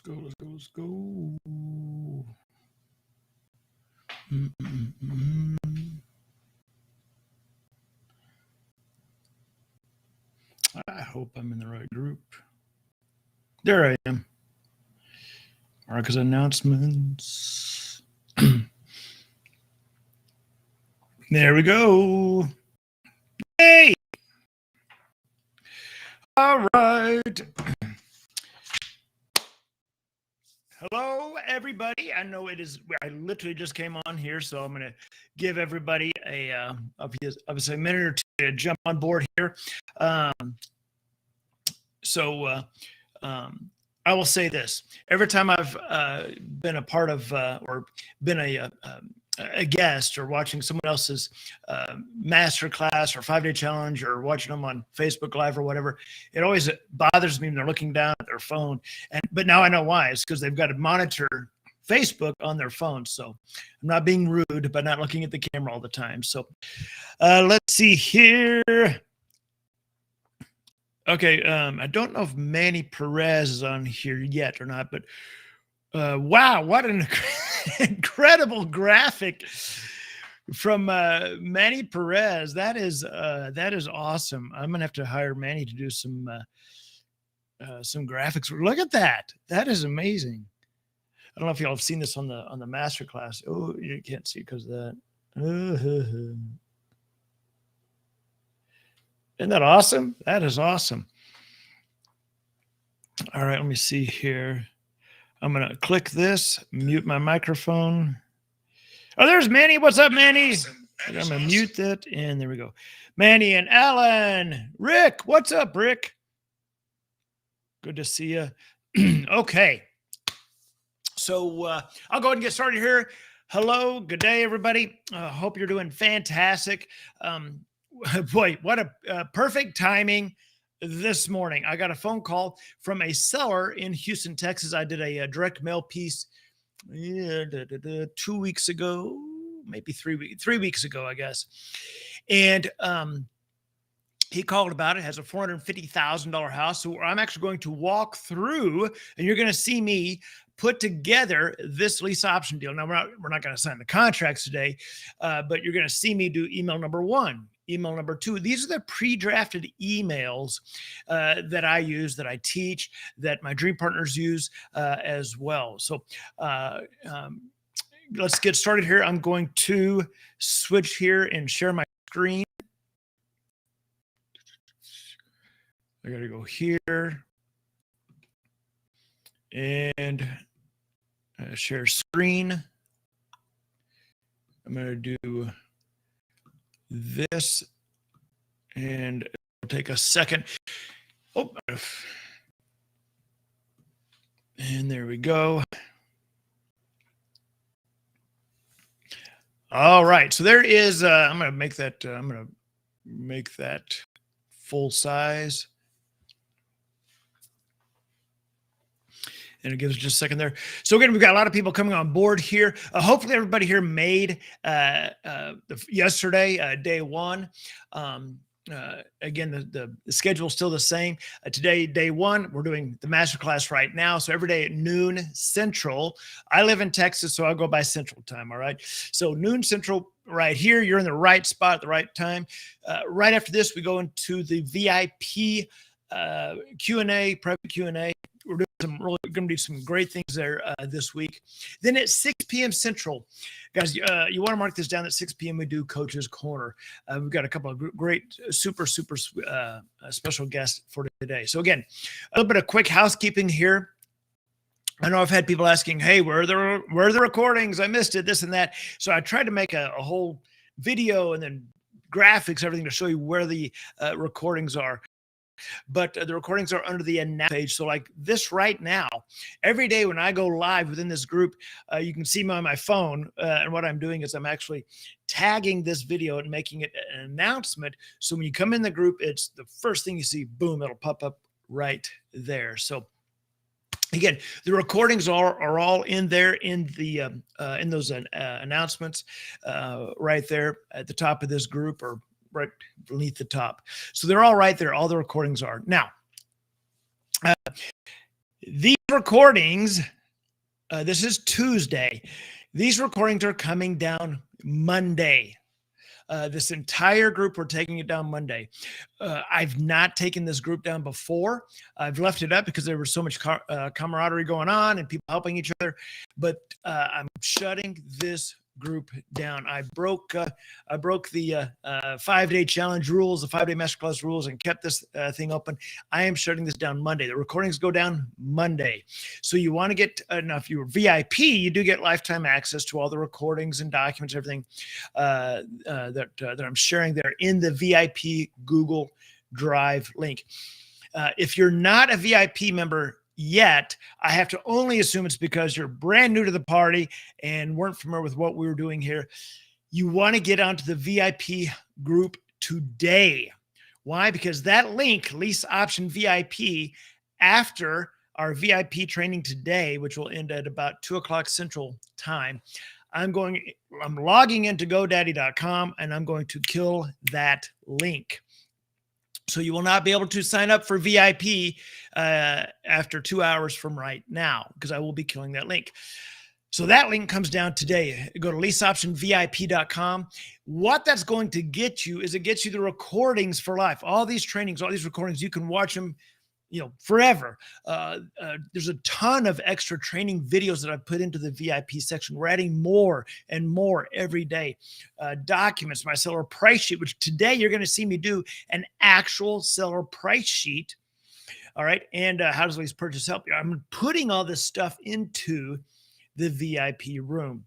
Let's go, let's go, let's go. I hope I'm in the right group. There I am. Marcus announcements. There we go. Hey! All right. Hello, everybody. I know it is. I literally just came on here, so I'm going to give everybody obviously a minute or two to jump on board here. I will say this: every time I've been a part of or been a guest or watching someone else's masterclass or 5-day challenge or watching them on Facebook Live or whatever, it always bothers me when they're looking down at their phone. But now I know why. It's because they've got to monitor Facebook on their phone. So I'm not being rude, but not looking at the camera all the time. So let's see here. Okay, I don't know if Manny Perez is on here yet or not, but wow, what an incredible graphic from Manny Perez. That is awesome. I'm gonna have to hire Manny to do some graphics. Look at that. That is amazing. I don't know if y'all have seen this on the Masterclass. Oh, you can't see because of that. Isn't that awesome? That is awesome. All right, let me see here. I'm going to click this, mute my microphone. Oh, there's Manny. What's up, Manny? Awesome. I'm going to mute that, and there we go. Manny and Alan. Rick, what's up, Rick? Good to see you. Okay. So I'll go ahead and get started here. Hello. Good day, everybody. Hope you're doing fantastic. Boy, what a perfect timing this morning. I got a phone call from a seller in Houston, Texas. I did a direct mail piece 2 weeks ago, maybe 3 weeks ago, I guess. And he called about it. Has a $450,000 house. So I'm actually going to walk through, and you're going to see me put together this lease option deal. Now, we're not going to sign the contracts today, but you're going to see me do email number 1, email number 2. These are the pre-drafted emails that I use, that I teach, that my dream partners use as well. So let's get started here. I'm going to switch here and share my screen. I got to go here and share screen. I'm going to do this, and it'll take a second. Oh, and there we go. All right, so there is. I'm going to make that. I'm going to make that full size. And it gives just a second there. So again, we've got a lot of people coming on board here. Hopefully everybody here made yesterday, day 1. Again, the schedule is still the same. Today, day 1, we're doing the masterclass right now. So every day at noon Central. I live in Texas, so I'll go by Central time, all right? So noon Central right here. You're in the right spot at the right time. Right after this, we go into the VIP Q&A, private Q&A. We're going to do some great things there this week. Then at 6 p.m. Central, guys, you want to mark this down. At 6 p.m. we do Coach's Corner. We've got a couple of great, super special guests for today. So again, a little bit of quick housekeeping here. I know I've had people asking, hey, where are the recordings? I missed it, this and that. So I tried to make a whole video and then graphics, everything to show you where the recordings are. But the recordings are under the announce page. So like this right now, every day when I go live within this group, you can see me on my phone. And what I'm doing is I'm actually tagging this video and making it an announcement. So when you come in the group, it's the first thing you see, boom, it'll pop up right there. So again, the recordings are all in there in the in those announcements right there at the top of this group, or right beneath the top. So they're all right there. All the recordings are. Now, these recordings, this is Tuesday. These recordings are coming down Monday. This entire group, we're taking it down Monday. I've not taken this group down before. I've left it up because there was so much camaraderie going on and people helping each other. But I'm shutting this group down. I broke the 5-day challenge rules, the 5-day masterclass rules, and kept this thing open. I am shutting this down Monday. The recordings go down Monday. So you want to get, now if you're VIP, you do get lifetime access to all the recordings and documents, everything that I'm sharing there in the VIP Google Drive link. If you're not a VIP member yet, I have to only assume it's because you're brand new to the party and weren't familiar with what we were doing here. You want to get onto the VIP group today. Why? Because that link, Lease Option VIP, after our VIP training today, which will end at about 2 o'clock Central Time, I'm logging into GoDaddy.com and I'm going to kill that link. So you will not be able to sign up for VIP after 2 hours from right now, because I will be killing that link. So that link comes down today. Go to leaseoptionvip.com. What that's going to get you is it gets you the recordings for life. All these trainings, all these recordings, you can watch them, forever. There's a ton of extra training videos that I've put into the VIP section. We're adding more and more every day. Documents, my seller price sheet, which today you're going to see me do an actual seller price sheet. All right. And how does lease purchase help you? I'm putting all this stuff into the VIP room.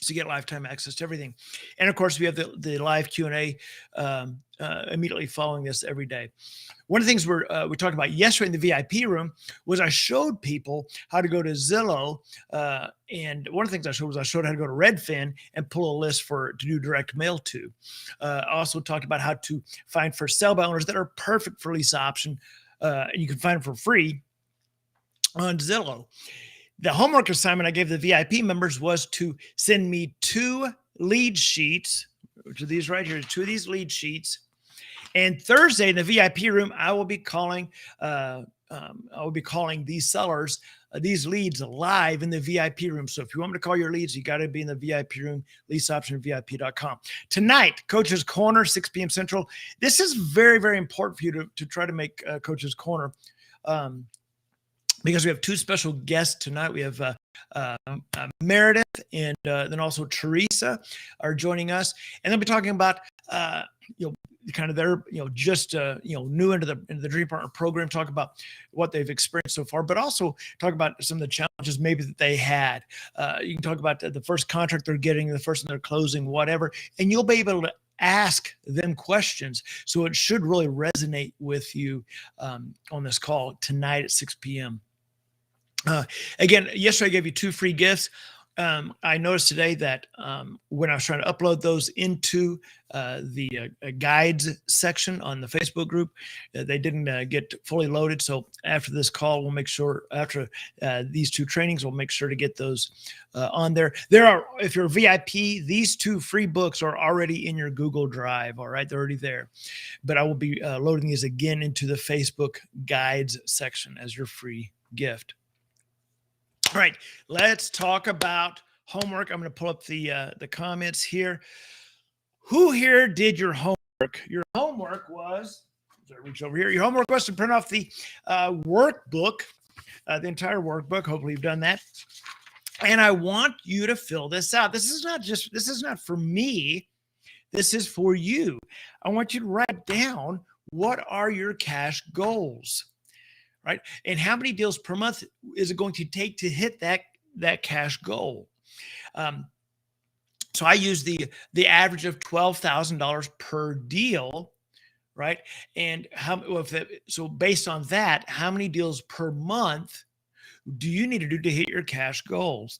So you get lifetime access to everything. And of course, we have the live Q&A immediately following this every day. One of the things we talked about yesterday in the VIP room was I showed people how to go to Zillow. And one of the things I showed how to go to Redfin and pull a list to do direct mail to. I also talked about how to find for sale by owners that are perfect for lease option. You can find them for free on Zillow. The homework assignment I gave the VIP members was to send me 2 lead sheets, which are these right here, 2 of these lead sheets. And Thursday in the VIP room, I will be calling these sellers, these leads live in the VIP room. So if you want me to call your leads, you got to be in the VIP room, leaseoptionvip.com. Tonight, Coach's Corner, 6 p.m. Central. This is very, very important for you to try to make Coach's Corner. Because we have 2 special guests tonight. We have Meredith and then also Teresa are joining us, and they'll be talking about kind of their just new into the Dream Partner program. Talk about what they've experienced so far, but also talk about some of the challenges maybe that they had. You can talk about the first contract they're getting, the first one they're closing, whatever, and you'll be able to ask them questions. So it should really resonate with you on this call tonight at 6 p.m. Again, yesterday I gave you 2 free gifts. I noticed today that when I was trying to upload those into the guides section on the Facebook group, they didn't get fully loaded. So after this call, we'll make sure, after these 2 trainings, we'll make sure to get those on there. If you're VIP, these 2 free books are already in your Google Drive. All right, they're already there. But I will be loading these again into the Facebook guides section as your free gift. All right, let's talk about homework. I'm going to pull up the comments here. Who here did your homework? Your homework was, reach over here. Your homework was to print off the workbook, the entire workbook. Hopefully you've done that. And I want you to fill this out. This is not for me. This is for you. I want you to write down, what are your cash goals? right? And how many deals per month is it going to take to hit that cash goal? So I use the average of $12,000 per deal, right? And so based on that, how many deals per month do you need to do to hit your cash goals?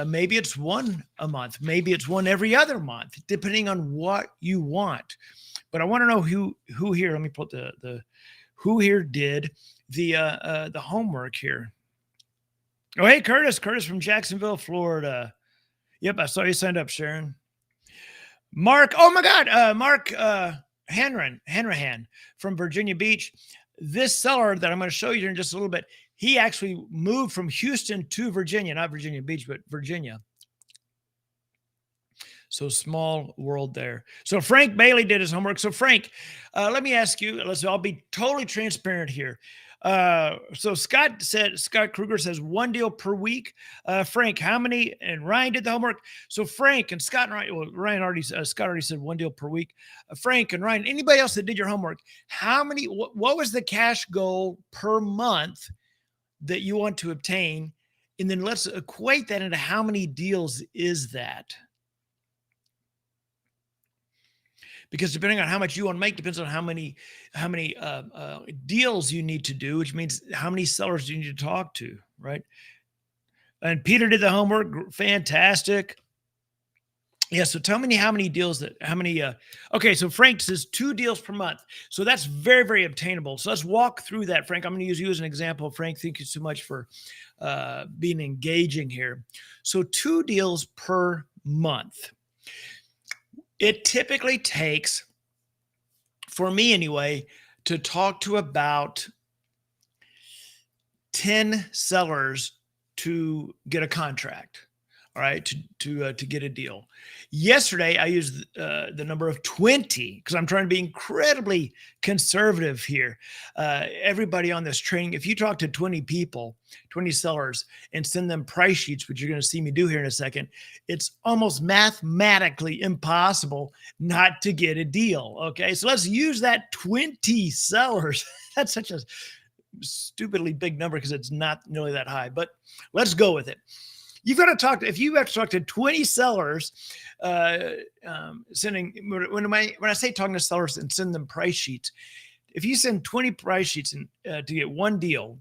Maybe it's one a month, maybe it's one every other month, depending on what you want. But I want to know who here. Let me put the who here did the homework here. Oh, hey, Curtis from Jacksonville, Florida. Yep, I saw you signed up, Sharon. Mark, oh my God, Mark Hanrahan from Virginia Beach. This seller that I'm going to show you in just a little bit, he actually moved from Houston to Virginia, not Virginia Beach, but Virginia. So small world there. So Frank Bailey did his homework. So Frank, let me ask you, I'll be totally transparent here. So Scott Kruger says one deal per week. Frank, how many? And Ryan did the homework. So Frank and Scott and Ryan, well, Scott already said one deal per week. Frank and Ryan, anybody else that did your homework, how many, what was the cash goal per month that you want to obtain? And then let's equate that into how many deals is that? Because depending on how much you want to make depends on how many deals you need to do, which means how many sellers do you need to talk to, right? And Peter did the homework. Fantastic. Yeah. So tell me how many deals okay. So Frank says 2 deals per month. So that's very, very obtainable. So let's walk through that, Frank. I'm going to use you as an example. Frank, thank you so much for being engaging here. So 2 deals per month. It typically takes, for me anyway, to talk to about 10 sellers to get a contract. All right, to get a deal. Yesterday, I used the number of 20 because I'm trying to be incredibly conservative here. Everybody on this training, if you talk to 20 people, 20 sellers, and send them price sheets, which you're going to see me do here in a second, it's almost mathematically impossible not to get a deal. Okay, so let's use that 20 sellers. That's such a stupidly big number because it's not nearly that high, but let's go with it. You've got to talk if you have to talk to 20 sellers, sending, when I say talking to sellers and send them price sheets, if you send 20 price sheets to get one deal,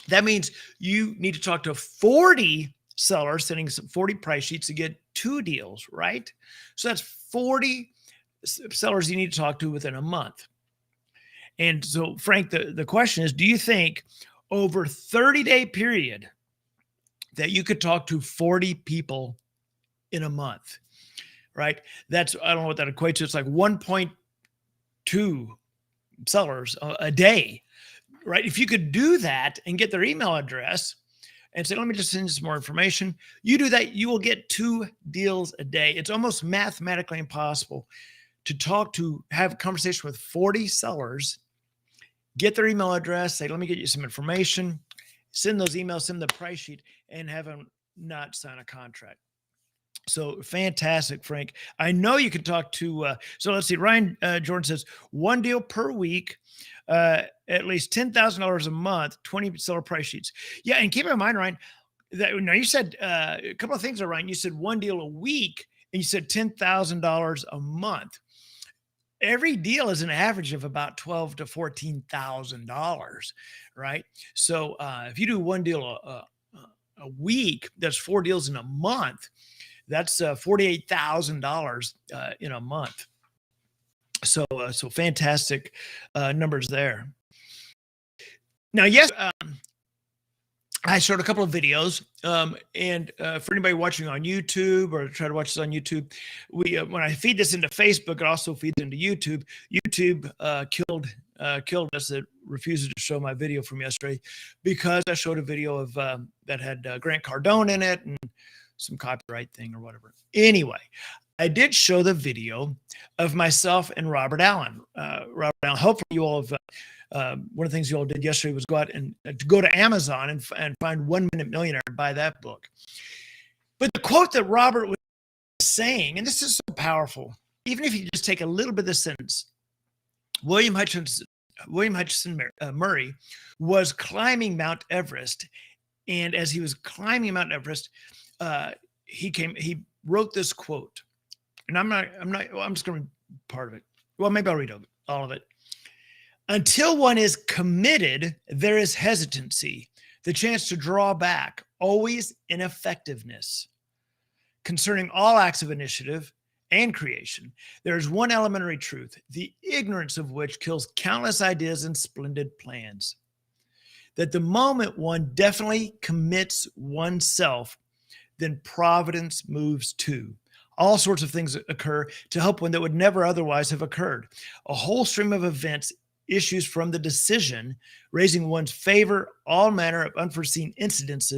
that means you need to talk to 40 sellers, sending 40 price sheets to get 2 deals, right? So that's 40 sellers you need to talk to within a month. And so, Frank, the question is, do you think over 30-day period that you could talk to 40 people in a month, right? That's, I don't know what that equates to. It's like 1.2 sellers a day, right? If you could do that and get their email address and say, let me just send you some more information, you do that, you will get 2 deals a day. It's almost mathematically impossible to have a conversation with 40 sellers, get their email address, say, let me get you some information, send those emails, send the price sheet, and have them not sign a contract. So fantastic, Frank. I know you can talk to, so let's see, Ryan Jordan says 1 deal per week, at least $10,000 a month, 20 seller price sheets. Yeah, and keep in mind, Ryan, that now you said a couple of things there, Ryan. You said 1 deal a week, and you said $10,000 a month. Every deal is an average of about $12,000 to $14,000, right? So if you do 1 deal a week, that's 4 deals in a month. That's $48,000 in a month. So fantastic numbers there. Now, yes, I showed a couple of videos, and for anybody watching on YouTube or try to watch this on YouTube, when I feed this into Facebook, it also feeds into YouTube. YouTube killed us. It refuses to show my video from yesterday because I showed a video of that had Grant Cardone in it and some copyright thing or whatever. Anyway, I did show the video of myself and Robert Allen. Hopefully you all have. One of the things you all did yesterday was go out and go to Amazon and find 1 Minute Millionaire and buy that book. But the quote that Robert was saying, and this is so powerful, even if you just take a little bit of the sentence, William William Hutchinson Murray was climbing Mount Everest. And as he was climbing Mount Everest, he wrote this quote. And I'm just going to read part of it. Well, maybe I'll read all of it. Until one is committed, there is hesitancy, the chance to draw back, always ineffectiveness. Concerning all acts of initiative and creation, there is one elementary truth, the ignorance of which kills countless ideas and splendid plans. That the moment one definitely commits oneself, then providence moves too. All sorts of things occur to help one that would never otherwise have occurred. A whole stream of events issues from the decision, raising one's favor all manner of unforeseen incidents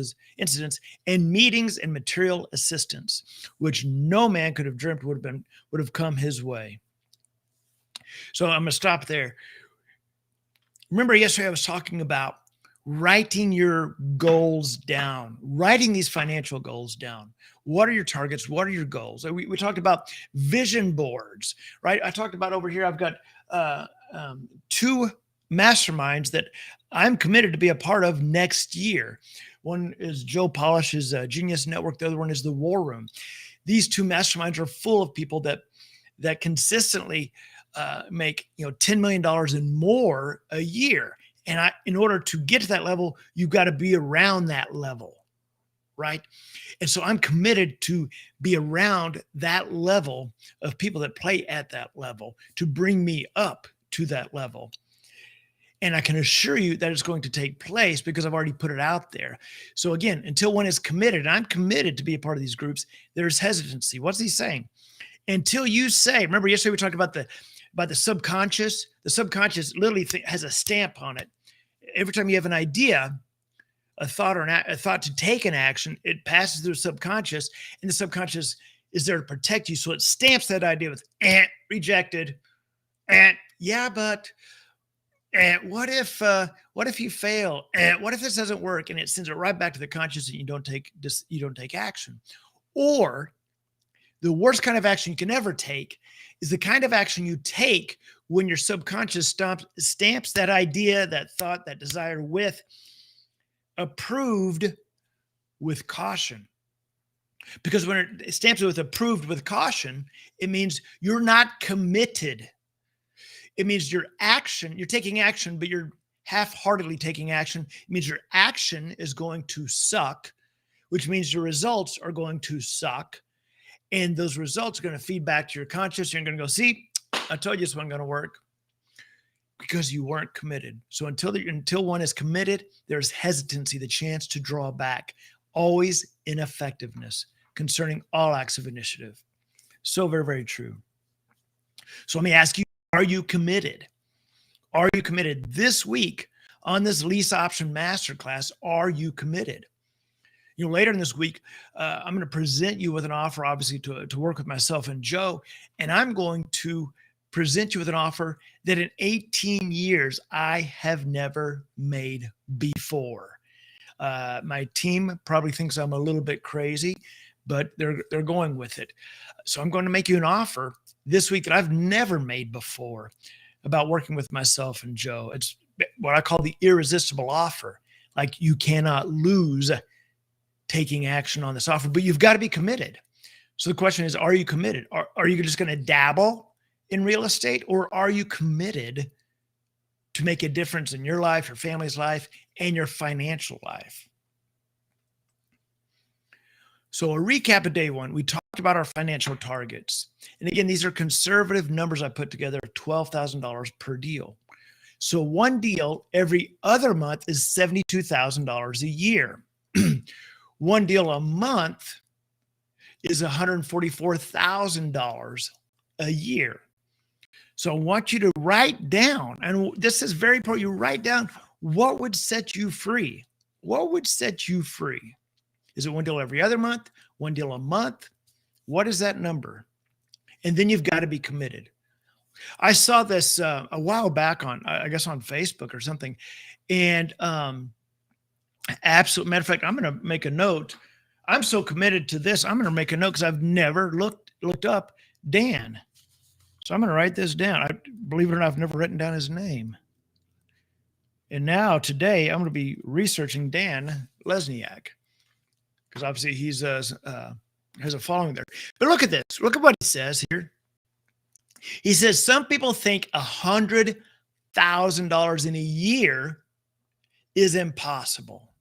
and meetings and material assistance, which no man could have dreamt would have come his way. So I'm going to stop there. Remember yesterday I was talking about writing your goals down, writing these financial goals down. What are your targets? What are your goals? We talked about vision boards, right? I talked about over here, I've got 2 masterminds that I'm committed to be a part of next year. One is Joe Polish's Genius Network. The other one is the War Room. These 2 masterminds are full of people that consistently make $10 million and more a year. And in order to get to that level, you've got to be around that level, right? And so I'm committed to be around that level of people that play at that level to bring me up to that level. And I can assure you that it's going to take place because I've already put it out there. So again, until one is committed, and I'm committed to be a part of these groups, there's hesitancy. What's he saying? Until you say, remember yesterday we talked about the subconscious. The subconscious literally has a stamp on it. Every time you have an idea, a thought to take an action, it passes through the subconscious, and the subconscious is there to protect you. So it stamps that idea with rejected, yeah, but what if you fail? What if this doesn't work? And it sends it right back to the conscious, and you don't take action. Or the worst kind of action you can ever take is the kind of action you take when your subconscious stamps that idea, that thought, that desire with approved with caution. Because when it stamps it with approved with caution, it means you're not committed. It means you're taking action, but you're half-heartedly taking action. It means your action is going to suck, which means your results are going to suck. And those results are going to feed back to your conscious. You're going to go, see, I told you this wasn't going to work, because you weren't committed. So until one is committed, there's hesitancy, the chance to draw back, always ineffectiveness concerning all acts of initiative. So very, very true. So let me ask you, are you committed? Are you committed this week on this lease option masterclass? Are you committed? Later in this week, I'm going to present you with an offer, obviously, to work with myself and Joe. And I'm going to present you with an offer that in 18 years, I have never made before. My team probably thinks I'm a little bit crazy, but they're going with it. So I'm going to make you an offer this week that I've never made before about working with myself and Joe. It's what I call the irresistible offer. Like, you cannot lose taking action on this offer, but you've got to be committed. So the question is, are you committed? Are you just going to dabble in real estate, or are you committed to make a difference in your life, your family's life, and your financial life? So a recap of day one, we talked about our financial targets. And again, these are conservative numbers I put together, $12,000 per deal. So one deal every other month is $72,000 a year. One deal a month is $144,000 a year. So I want you to write down, and this is very important, you write down what would set you free. What would set you free? Is it one deal every other month? One deal a month? What is that number? And then you've got to be committed. I saw this a while back I guess on Facebook or something. And absolute matter of fact, I'm going to make a note. I'm so committed to this. I'm going to make a note because I've never looked up Dan. So I'm going to write this down. Believe it or not, I've never written down his name. And now today I'm going to be researching Dan Lesniak because obviously he's has a following there. But look at this. Look at what he says here. He says some people think $100,000 in a year is impossible.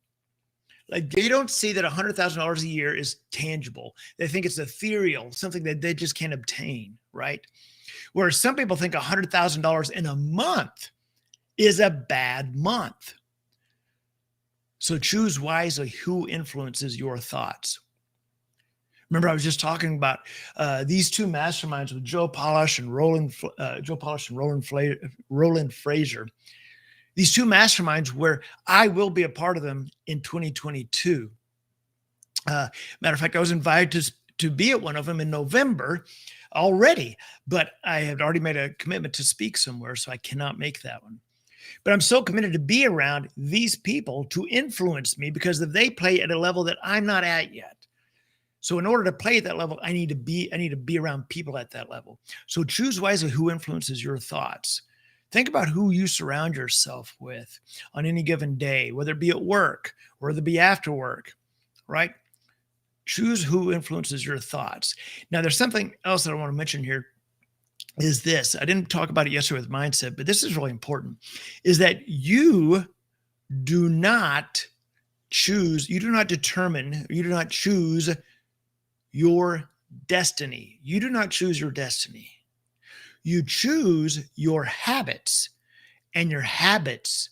Like they don't see that $100,000 a year is tangible. They think it's ethereal, something that they just can't obtain, right? Whereas some people think $100,000 in a month is a bad month. So choose wisely who influences your thoughts. Remember, I was just talking about these two masterminds with Joe Polish and Roland Fraser. These two masterminds where I will be a part of them in 2022. Matter of fact, I was invited to be at one of them in November already, but I had already made a commitment to speak somewhere, so I cannot make that one. But I'm so committed to be around these people to influence me because if they play at a level that I'm not at yet. So in order to play at that level, I need to be around people at that level. So choose wisely who influences your thoughts. Think about who you surround yourself with on any given day, whether it be at work or whether it be after work, right? Choose who influences your thoughts. Now, there's something else that I want to mention here is this. I didn't talk about it yesterday with mindset, but this is really important, is that you do not choose, you do not determine, you do not choose your destiny. You do not choose your destiny. You choose your habits, and your habits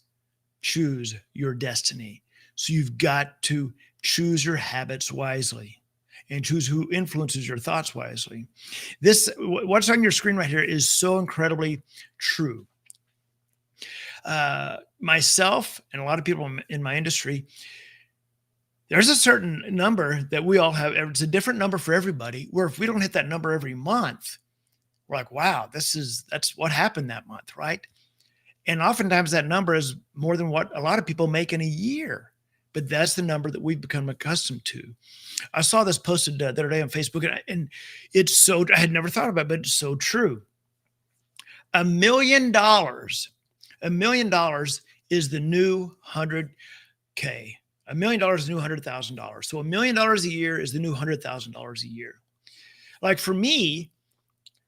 choose your destiny. So you've got to choose your habits wisely and choose who influences your thoughts wisely. This, what's on your screen right here, is so incredibly true. Myself and a lot of people in my industry, there's a certain number that we all have. It's a different number for everybody, where if we don't hit that number every month, we're like, wow, that's what happened that month, right? And oftentimes that number is more than what a lot of people make in a year, but that's the number that we've become accustomed to. I saw this posted the other day on Facebook, and it's so, I had never thought about it, but it's so true. $1 million is the new 100K. $1 million is the new $100,000. So $1 million a year is the new $100,000 a year. Like for me,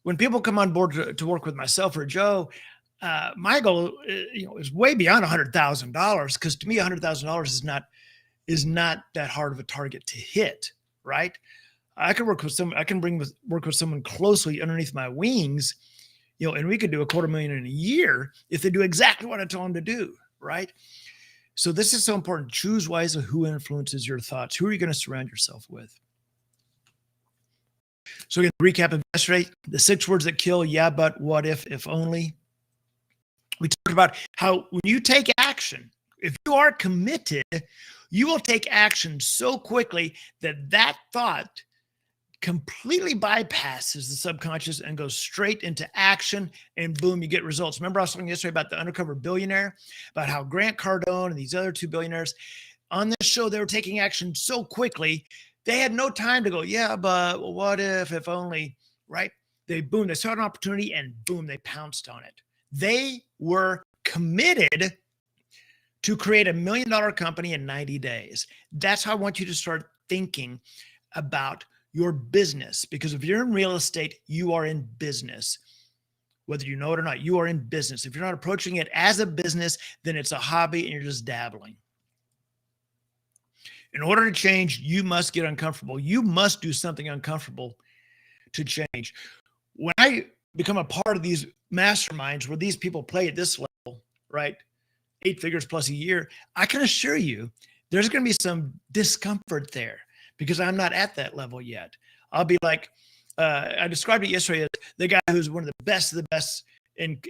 when people come on board to work with myself or Joe, my goal, is way beyond $100,000, because to me, $100,000 is not that hard of a target to hit, right? I can work with someone closely underneath my wings, and we could do $250,000 in a year if they do exactly what I tell them to do, right? So this is so important. Choose wisely who influences your thoughts. Who are you going to surround yourself with? So again, recap of yesterday, the 6 words that kill: yeah, but, what if only. We talked about how when you take action, if you are committed, you will take action so quickly that thought completely bypasses the subconscious and goes straight into action, and boom, you get results. Remember I was talking yesterday about the undercover billionaire, about how Grant Cardone and these other 2 billionaires on this show, they were taking action so quickly, they had no time to go, yeah, but what if only, right? They saw an opportunity and boom, they pounced on it. They were committed to create $1 million company in 90 days. That's how I want you to start thinking about your business, because if you're in real estate, you are in business. Whether you know it or not, you are in business. If you're not approaching it as a business, then it's a hobby and you're just dabbling. In order to change, you must get uncomfortable. You must do something uncomfortable to change. When I become a part of these masterminds where these people play at this level, right, 8 figures plus a year, I can assure you there's going to be some discomfort there, because I'm not at that level yet. I'll be like, I described it yesterday as the guy who's one of the best in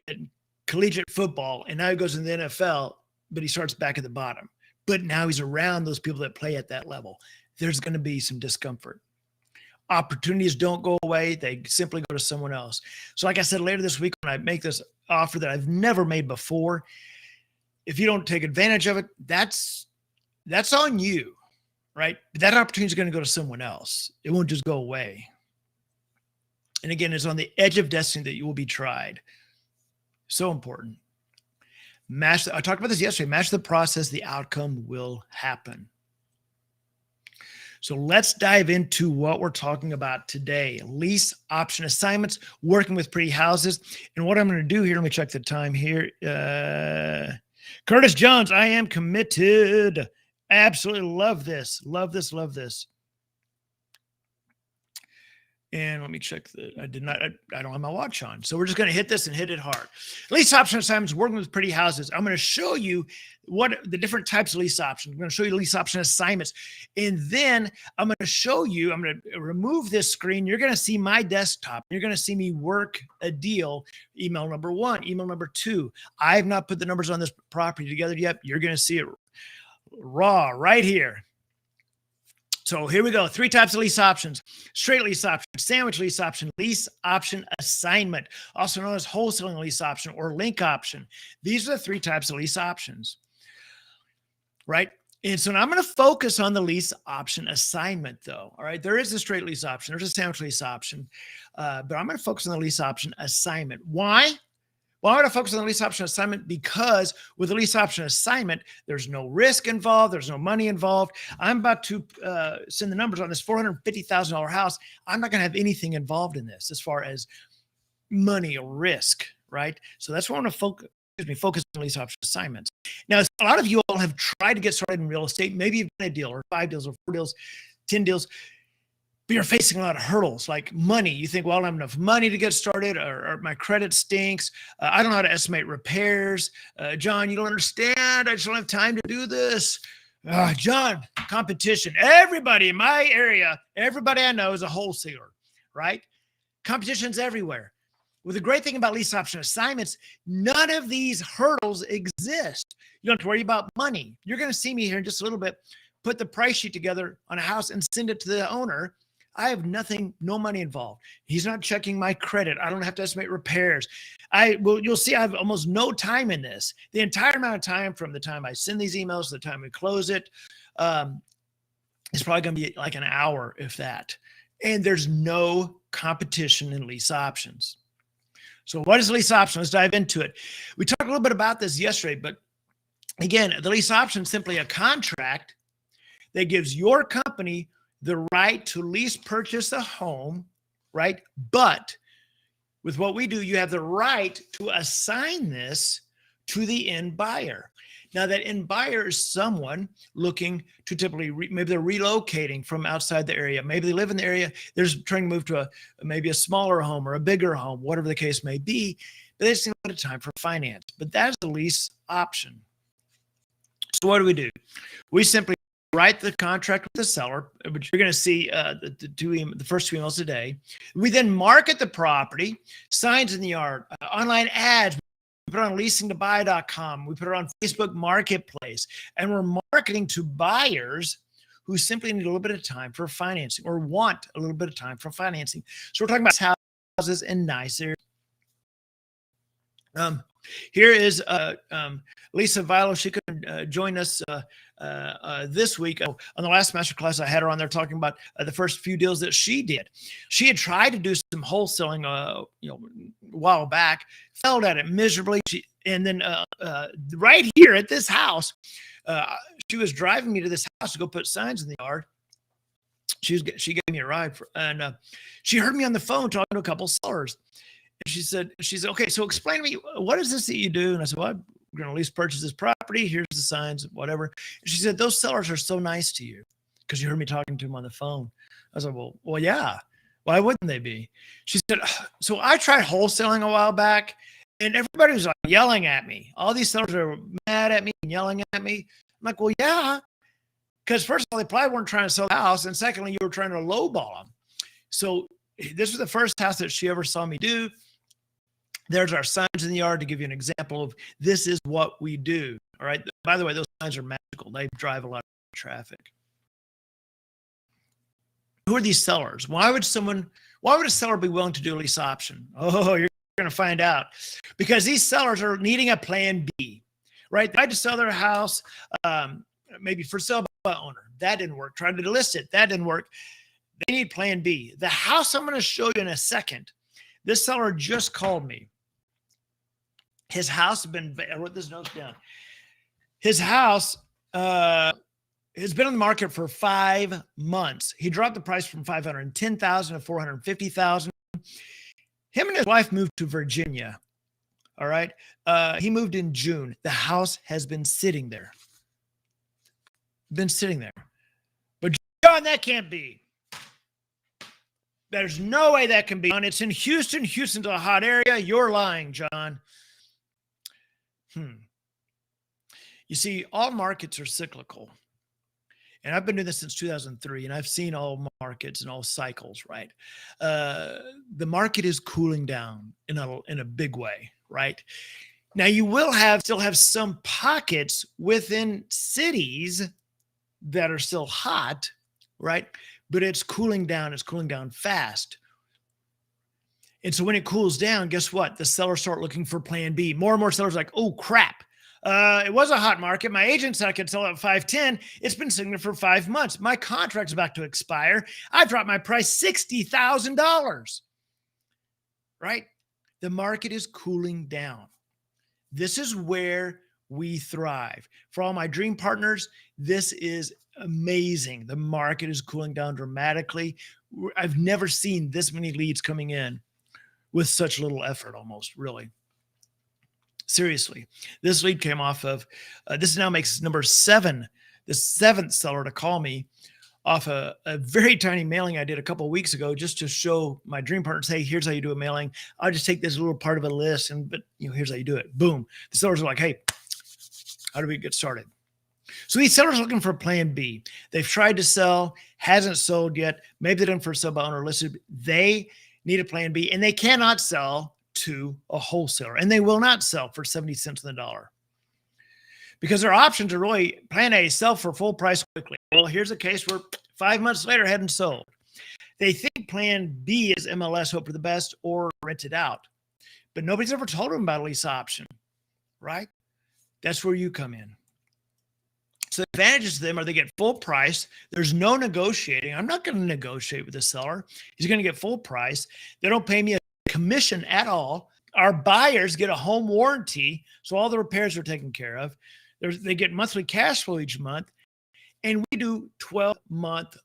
collegiate football, and now he goes in the NFL, but he starts back at the bottom. But now he's around those people that play at that level. There's going to be some discomfort. Opportunities don't go away. They simply go to someone else. So like I said, later this week, when I make this offer that I've never made before, if you don't take advantage of it, that's on you, right? But that opportunity is going to go to someone else. It won't just go away. And again, it's on the edge of destiny that you will be tried. So important. I talked about this yesterday. Match the process, the outcome will happen. So let's dive into what we're talking about today. Lease option assignments, working with pretty houses. And what I'm going to do here, let me check the time here. Curtis Jones, I am committed. Absolutely love this. Love this. Love this. And let me check I don't have my watch on. So we're just going to hit this and hit it hard. Lease option assignments, working with pretty houses. I'm going to show you what the different types of lease options. I'm going to show you lease option assignments. And then I'm going to show you, I'm going to remove this screen. You're going to see my desktop. You're going to see me work a deal. Email number 1, email number 2. I have not put the numbers on this property together yet. You're going to see it raw right here. So here we go. 3 types of lease options: straight lease option, sandwich lease option, lease option assignment, also known as wholesaling lease option or link option. These are the 3 types of lease options, right? And so now I'm going to focus on the lease option assignment though. All right. There is a straight lease option. There's a sandwich lease option, but I'm going to focus on the lease option assignment. Why? Well, I'm going to focus on the lease option assignment because with the lease option assignment, there's no risk involved. There's no money involved. I'm about to send the numbers on this $450,000 house. I'm not going to have anything involved in this as far as money or risk, right? So that's where I'm going to focus on lease option assignments. Now, a lot of you all have tried to get started in real estate. Maybe you've done a deal or 5 deals or 4 deals, 10 deals. But you're facing a lot of hurdles like money. You think, well, I don't have enough money to get started, or my credit stinks. I don't know how to estimate repairs. John, you don't understand. I just don't have time to do this. John, competition. Everybody in my area, everybody I know is a wholesaler, right? Competition's everywhere. Well, the great thing about lease option assignments, none of these hurdles exist. You don't have to worry about money. You're going to see me here in just a little bit, put the price sheet together on a house and send it to the owner. I have nothing, no money involved. He's not checking my credit. I don't have to estimate repairs. You'll see I have almost no time in this. The entire amount of time from the time I send these emails to the time we close it, it's probably going to be like an hour, if that. And there's no competition in lease options. So what is lease option? Let's dive into it. We talked a little bit about this yesterday, but again, the lease option is simply a contract that gives your company the right to lease purchase a home, right? But with what we do, you have the right to assign this to the end buyer. Now, that end buyer is someone looking to typically, maybe they're relocating from outside the area. Maybe they live in the area. They're trying to move to maybe a smaller home or a bigger home, whatever the case may be. But they just need a bit of time for finance. But that is the lease option. So what do? We simply write the contract with the seller, which you're going to see the first 2 emails today. We then market the property, signs in the yard, online ads. We put it on leasingtobuy.com. We put it on Facebook Marketplace, and we're marketing to buyers who simply need a little bit of time for financing or want a little bit of time for financing. So we're talking about houses in nice areas. Here is Lisa Vilo. She couldn't join us this week. On the last masterclass, I had her on there talking about the first few deals that she did. She had tried to do some wholesaling, a while back, failed at it miserably. And then right here at this house, she was driving me to this house to go put signs in the yard. She gave me a ride, and she heard me on the phone talking to a couple sellers. She said, okay, so explain to me, what is this that you do? And I said, well, we're going to lease purchase this property. Here's the signs, whatever. And she said, those sellers are so nice to you because you heard me talking to them on the phone. I said, well, yeah. Why wouldn't they be? She said, so I tried wholesaling a while back, and everybody was like yelling at me. All these sellers are mad at me and yelling at me. I'm like, well, yeah, because first of all, they probably weren't trying to sell the house. And secondly, you were trying to lowball them. So this was the first house that she ever saw me do. There's our signs in the yard to give you an example of this is what we do. All right. By the way, those signs are magical. They drive a lot of traffic. Who are these sellers? Why would a seller be willing to do a lease option? Oh, you're going to find out. Because these sellers are needing a plan B, right? They tried to sell their house, maybe for sale by owner. That didn't work. Tried to list it. That didn't work. They need plan B. The house I'm going to show you in a second, this seller just called me. His house I wrote this note down. His house has been on the market for 5 months. He dropped the price from 510,000 to 450,000. Him and his wife moved to Virginia. All right. He moved in June. The house has been sitting there. But John, that can't be. There's no way that can be. It's in Houston. Houston's a hot area. You're lying, John. You see, all markets are cyclical. And I've been doing this since 2003, and I've seen all markets and all cycles, right? The market is cooling down in a big way, right? Now, you will still have some pockets within cities that are still hot, right? But it's cooling down. It's cooling down fast. And so when it cools down, guess what? The sellers start looking for plan B. More and more sellers are like, oh, crap. It was a hot market. My agent said I could sell it at 510. It's been sitting there for 5 months. My contract's about to expire. I dropped my price $60,000, right? The market is cooling down. This is where we thrive. For all my dream partners, this is amazing. The market is cooling down dramatically. I've never seen this many leads coming in with such little effort, almost, really. Seriously, this lead came off of, this now makes number 7, the 7th seller to call me off a very tiny mailing I did a couple of weeks ago, just to show my dream partners, hey, here's how you do a mailing. I'll just take this little part of a list, but here's how you do it. Boom. The sellers are like, hey, how do we get started? So these sellers are looking for plan B. They've tried to sell, hasn't sold yet. Maybe they're done for sale by owner listed. They need a plan B, and they cannot sell to a wholesaler, and they will not sell for 70 cents on the dollar, because their options are really plan A, sell for full price quickly. Well, here's a case where 5 months later hadn't sold. They think plan B is MLS, hope for the best, or rent it out, but nobody's ever told them about a lease option, right? That's where you come in. So the advantages to them are they get full price. There's no negotiating. I'm not going to negotiate with the seller. He's going to get full price. They don't pay me a commission at all. Our buyers get a home warranty, so all the repairs are taken care of. They get monthly cash flow each month, and we do 12-month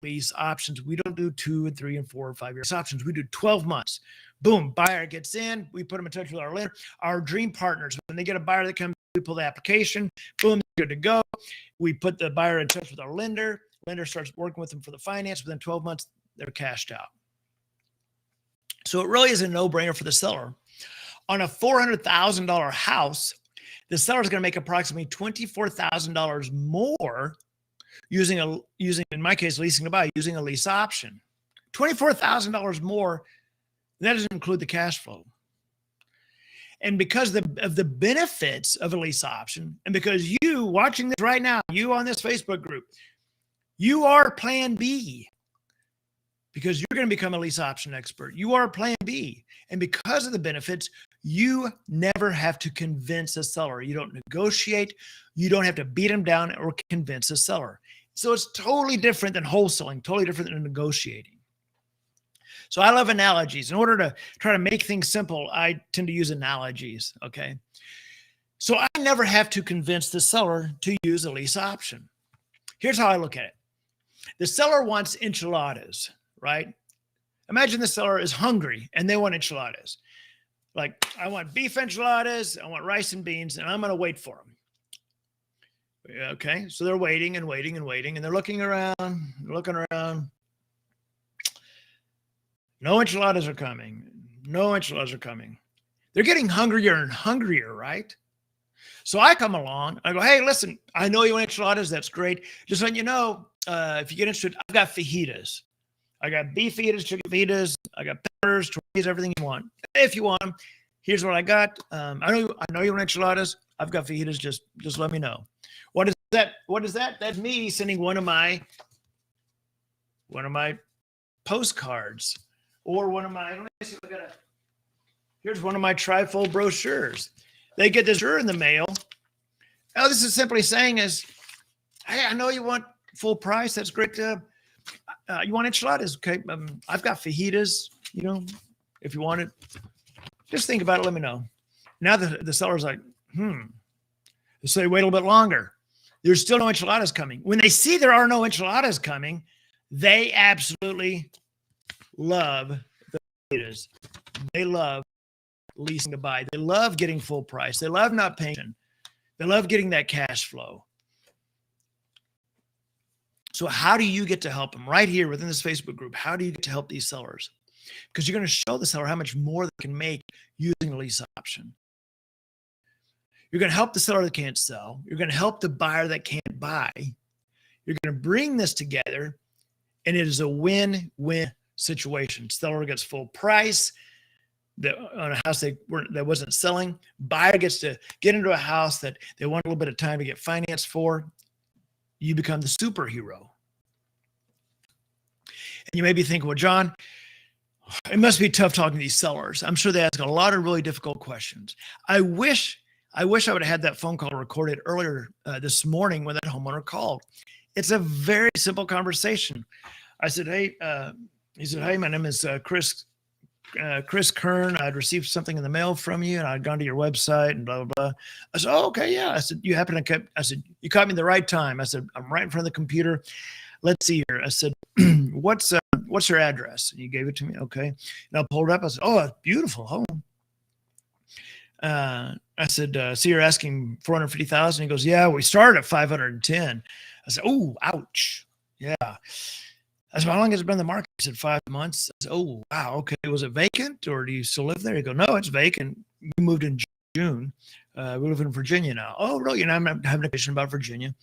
lease options. We don't do 2 and 3 and 4 and 5 year options. We do 12 months. Boom, buyer gets in. We put them in touch with our lender, our dream partners. When they get a buyer that comes, we pull the application. Boom, good to go. We put the buyer in touch with our lender. Lender starts working with them for the finance. Within 12 months, they're cashed out. So it really is a no-brainer for the seller. On a $400,000 house, the seller is going to make approximately $24,000 more using, in my case, leasing to buy, using a lease option. $24,000 more. That doesn't include the cash flow. And because of the benefits of a lease option, and because you watching this right now, you on this Facebook group, you are plan B, because you're going to become a lease option expert. You are plan B. And because of the benefits, you never have to convince a seller. You don't negotiate. You don't have to beat them down or convince a seller. So it's totally different than wholesaling, totally different than negotiating. So I love analogies. In order to try to make things simple, I tend to use analogies, okay? So I never have to convince the seller to use a lease option. Here's how I look at it. The seller wants enchiladas, right? Imagine the seller is hungry and they want enchiladas. Like, I want beef enchiladas, I want rice and beans, and I'm going to wait for them. Okay, so they're waiting and waiting and waiting, and they're looking around. No enchiladas are coming. No enchiladas are coming. They're getting hungrier and hungrier, right? So I come along. I go, hey, listen, I know you want enchiladas. That's great. Just letting you know, if you get interested, I've got fajitas. I got beef fajitas, chicken fajitas. I got peppers, tortillas, everything you want. If you want them, here's what I got. I know you want enchiladas. I've got fajitas. Just let me know. What is that? What is that? That's me sending one of my postcards. Or one of my, let me see, here's one of my trifold brochures. They get this brochure in the mail. All this is simply saying is, hey, I know you want full price. That's great. You want enchiladas? Okay. I've got fajitas, if you want it. Just think about it. Let me know. Now the seller's like, so they wait a little bit longer. There's still no enchiladas coming. When they see there are no enchiladas coming, they absolutely love the fajitas. They love leasing to buy. They love getting full price. They love not paying. They love getting that cash flow. So how do you get to help them? Right here within this Facebook group, how do you get to help these sellers? Because you're going to show the seller how much more they can make using a lease option. You're going to help the seller that can't sell. You're going to help the buyer that can't buy. You're going to bring this together, and it is a win-win situation. Seller gets full price on a house that wasn't selling. Buyer gets to get into a house that they want a little bit of time to get financed for. You become the superhero. And you may be thinking, well, John, it must be tough talking to these sellers. I'm sure they ask a lot of really difficult questions. I wish I would have had that phone call recorded earlier this morning when that homeowner called. It's a very simple conversation. I said, hey, he said, hey, my name is Chris Kern. I'd received something in the mail from you, and I'd gone to your website and blah, blah, blah. I said, oh, okay, yeah. I said, you caught me at the right time. I said, I'm right in front of the computer. Let's see here. I said, what's your address? And you gave it to me. Okay. And I pulled it up. I said, oh, a beautiful home. I said, so you're asking 450,000? He goes, yeah, we started at 510. I said, oh, ouch. Yeah. I said, how long has it been in the market? He said, 5 months. I said, oh, wow. Okay. Was it vacant, or do you still live there? He goes, no, it's vacant. We moved in June. We live in Virginia now. Oh, really? You know, I'm having a question about Virginia.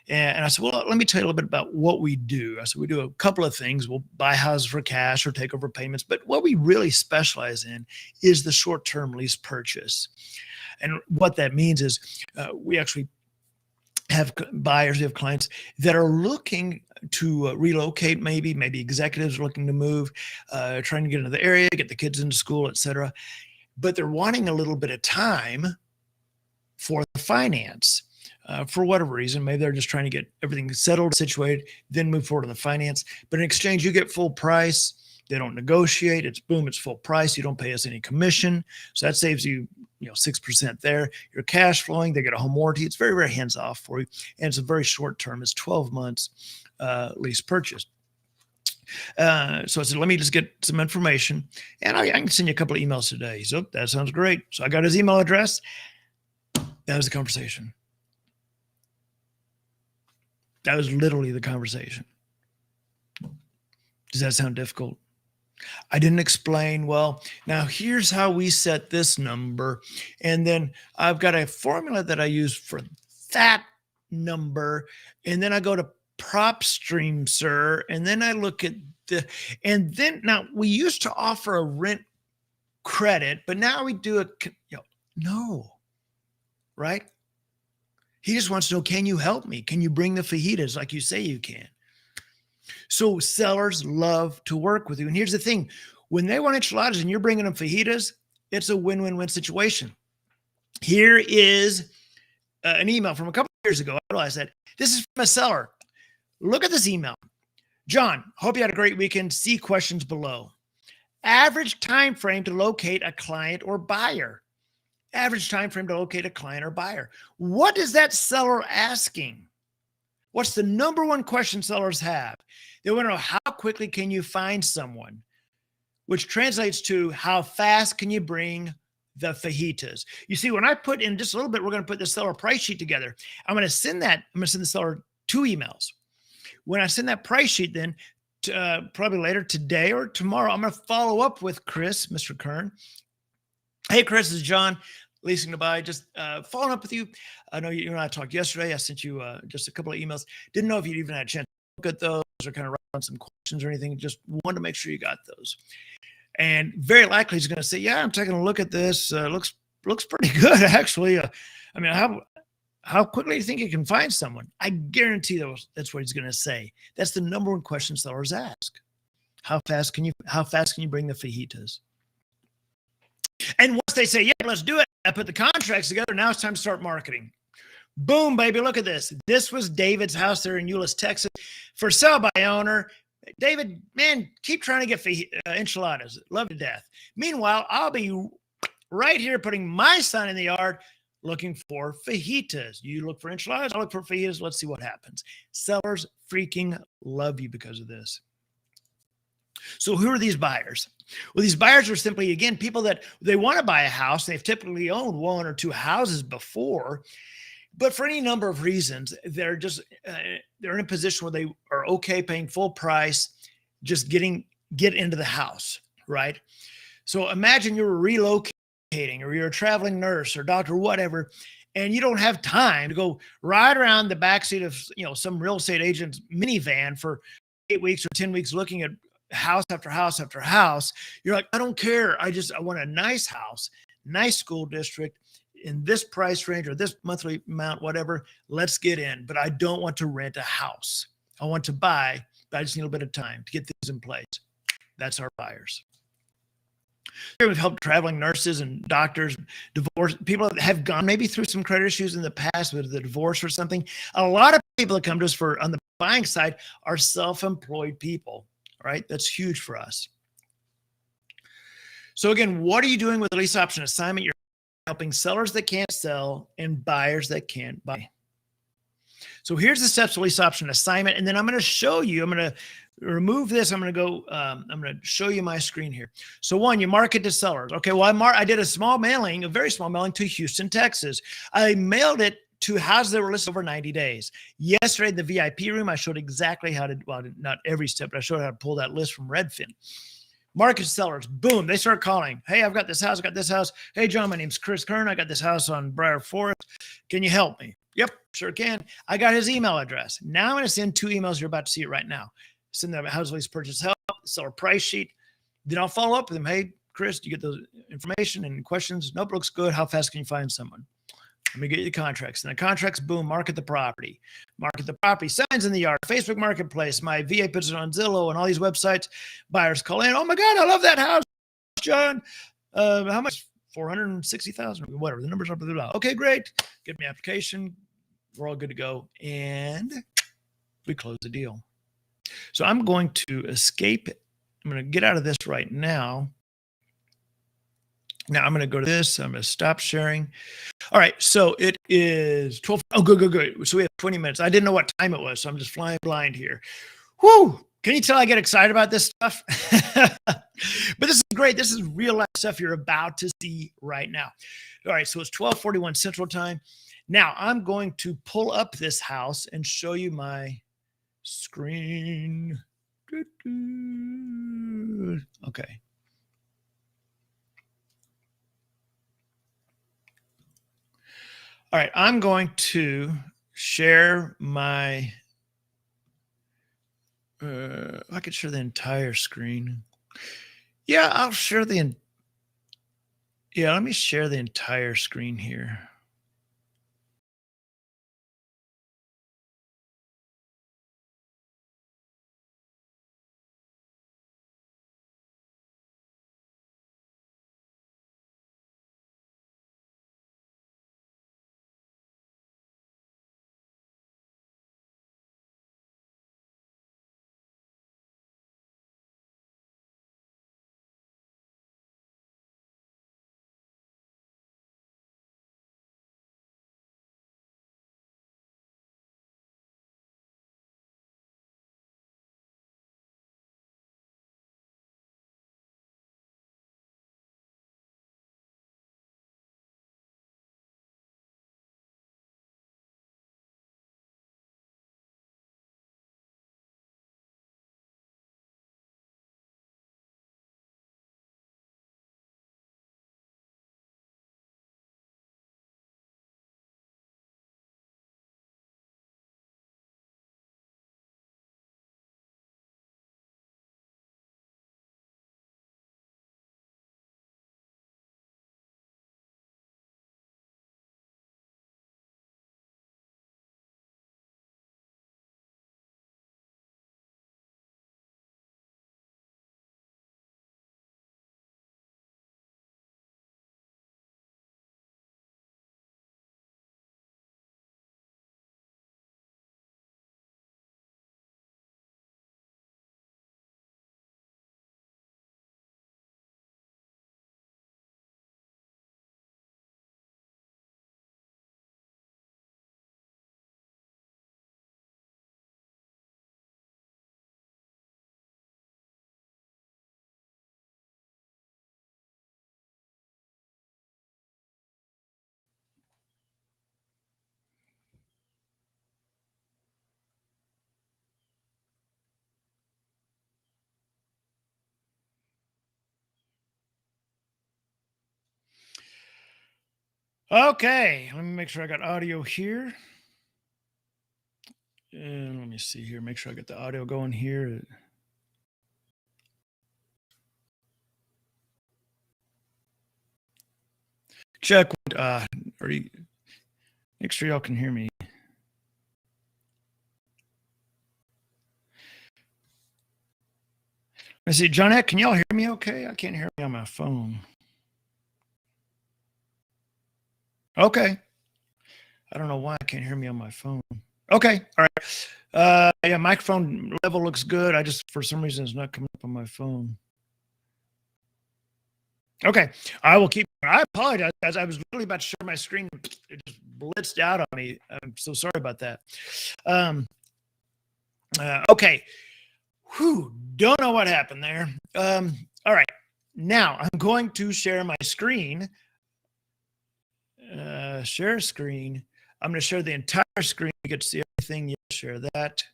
And I said, well, let me tell you a little bit about what we do. I said, we do a couple of things. We'll buy houses for cash or take over payments. But what we really specialize in is the short-term lease purchase. And what that means is we actually have buyers, we have clients that are looking to relocate, maybe executives are looking to move, trying to get into the area, get the kids into school, et cetera. But they're wanting a little bit of time for the finance. For whatever reason, maybe they're just trying to get everything settled, situated, then move forward on the finance. But in exchange, you get full price. They don't negotiate. It's boom, it's full price. You don't pay us any commission. So that saves you, 6% there. You're cash flowing. They get a home warranty. It's very, very hands off for you. And it's a very short term. It's 12 months lease purchase. So I said, let me just get some information. And I can send you a couple of emails today. So that sounds great. So I got his email address. That was the conversation. That was literally the conversation. Does that sound difficult? I didn't explain, well, now here's how we set this number. And then I've got a formula that I use for that number. And then I go to PropStream, sir. And then I look at now we used to offer a rent credit, but now we do no, right? He just wants to know, can you help me? Can you bring the fajitas like you say you can? So sellers love to work with you. And here's the thing. When they want enchiladas and you're bringing them fajitas, it's a win-win-win situation. Here is an email from a couple of years ago. I realized that this is from a seller. Look at this email. John, hope you had a great weekend. See questions below. Average time frame to locate a client or buyer. Average time frame to locate a client or buyer. What is that seller asking? What's the number one question sellers have? They want to know, how quickly can you find someone? Which translates to, how fast can you bring the fajitas? You see, when I put in just a little bit, we're going to put the seller price sheet together. I'm going to send the seller 2 emails. When I send that price sheet, then probably later today or tomorrow, I'm going to follow up with Chris, Mr. Kern. Hey, Chris, this is John, leasing to buy. Just following up with you. I know you and I talked yesterday. I sent you just a couple of emails. Didn't know if you'd even had a chance to look at those or kind of write on some questions or anything. Just wanted to make sure you got those. And very likely he's going to say, yeah, I'm taking a look at this. Looks pretty good, actually. I mean, how quickly do you think you can find someone? I guarantee that's what he's going to say. That's the number one question sellers ask. How fast can you bring the fajitas? And once they say, yeah, let's do it, I put the contracts together. Now it's time to start marketing. Boom, baby. Look at this. This was David's house there in Euless, Texas, for sale by owner. David, man, keep trying to get enchiladas. Love to death. Meanwhile, I'll be right here, putting my sign in the yard, looking for fajitas. You look for enchiladas, I look for fajitas. Let's see what happens. Sellers freaking love you because of this. So who are these buyers? Well, these buyers are simply, again, people that they want to buy a house. They've typically owned one or two houses before, but for any number of reasons, they're in a position where they are okay paying full price, just get into the house, right? So imagine you're relocating or you're a traveling nurse or doctor, whatever, and you don't have time to go ride around the backseat of some real estate agent's minivan for 8 weeks or 10 weeks looking at house after house after house. You're like, I don't care. I want a nice house, nice school district in this price range or this monthly amount, whatever. Let's get in. But I don't want to rent a house. I want to buy, but I just need a little bit of time to get things in place. That's our buyers. Here we've helped traveling nurses and doctors, divorce people that have gone maybe through some credit issues in the past with the divorce or something. A lot of people that come to us for on the buying side are self-employed people, right? That's huge for us. So again, what are you doing with the lease option assignment? You're helping sellers that can't sell and buyers that can't buy. So here's the steps of lease option assignment. And then I'm going to show you, I'm going to remove this. I'm going to go, I'm going to show you my screen here. So one, you market to sellers. Okay. Well, I did a very small mailing to Houston, Texas. I mailed it to houses that were listed over 90 days. Yesterday in the VIP room, I showed exactly how to, well, not every step, but I showed how to pull that list from Redfin. Market to sellers, boom, they start calling. Hey, I've got this house, I got this house. Hey, John, my name's Chris Kern. I got this house on Briar Forest. Can you help me? Yep, sure can. I got his email address. Now I'm going to send 2 emails. You're about to see it right now. Send them house lease purchase help, seller price sheet. Then I'll follow up with them. Hey, Chris, do you get those information and questions? Nope, looks good. How fast can you find someone? Let me get you the contracts. And the contracts, boom, market the property. Market the property, signs in the yard, Facebook Marketplace. My VA puts it on Zillow and all these websites. Buyers call in. Oh my God, I love that house, John. How much? 460,000, whatever. The numbers are. Okay, great. Get me application. We're all good to go. And we close the deal. So I'm going to escape. I'm going to get out of this right now. Now I'm going to go to this. I'm going to stop sharing. All right. So it is 12. Oh, good. So we have 20 minutes. I didn't know what time it was, so I'm just flying blind here. Whoo. Can you tell I get excited about this stuff? But this is great. This is real life stuff you're about to see right now. All right. So it's 12:41 Central Time. Now I'm going to pull up this house and show you my screen. Okay. All right, I'm going to share my, I could share the entire screen. Yeah, I'll share let me share the entire screen here. Okay, let me make sure I got audio here. And let me see here, make sure I get the audio going here. Check. Are you, make sure y'all can hear me. I see, Johnette, can y'all hear me okay? I can't hear me on my phone. Okay. I don't know why I can't hear me on my phone. Okay. All right. Yeah, microphone level looks good. I just, for some reason, it's not coming up on my phone. Okay. I will keep. I apologize, guys. I was literally about to share my screen. It just blitzed out on me. I'm so sorry about that. Okay. Whew. Don't know what happened there. All right. Now I'm going to share my screen. Share screen. I'm going to share the entire screen. You get to see everything. You share that.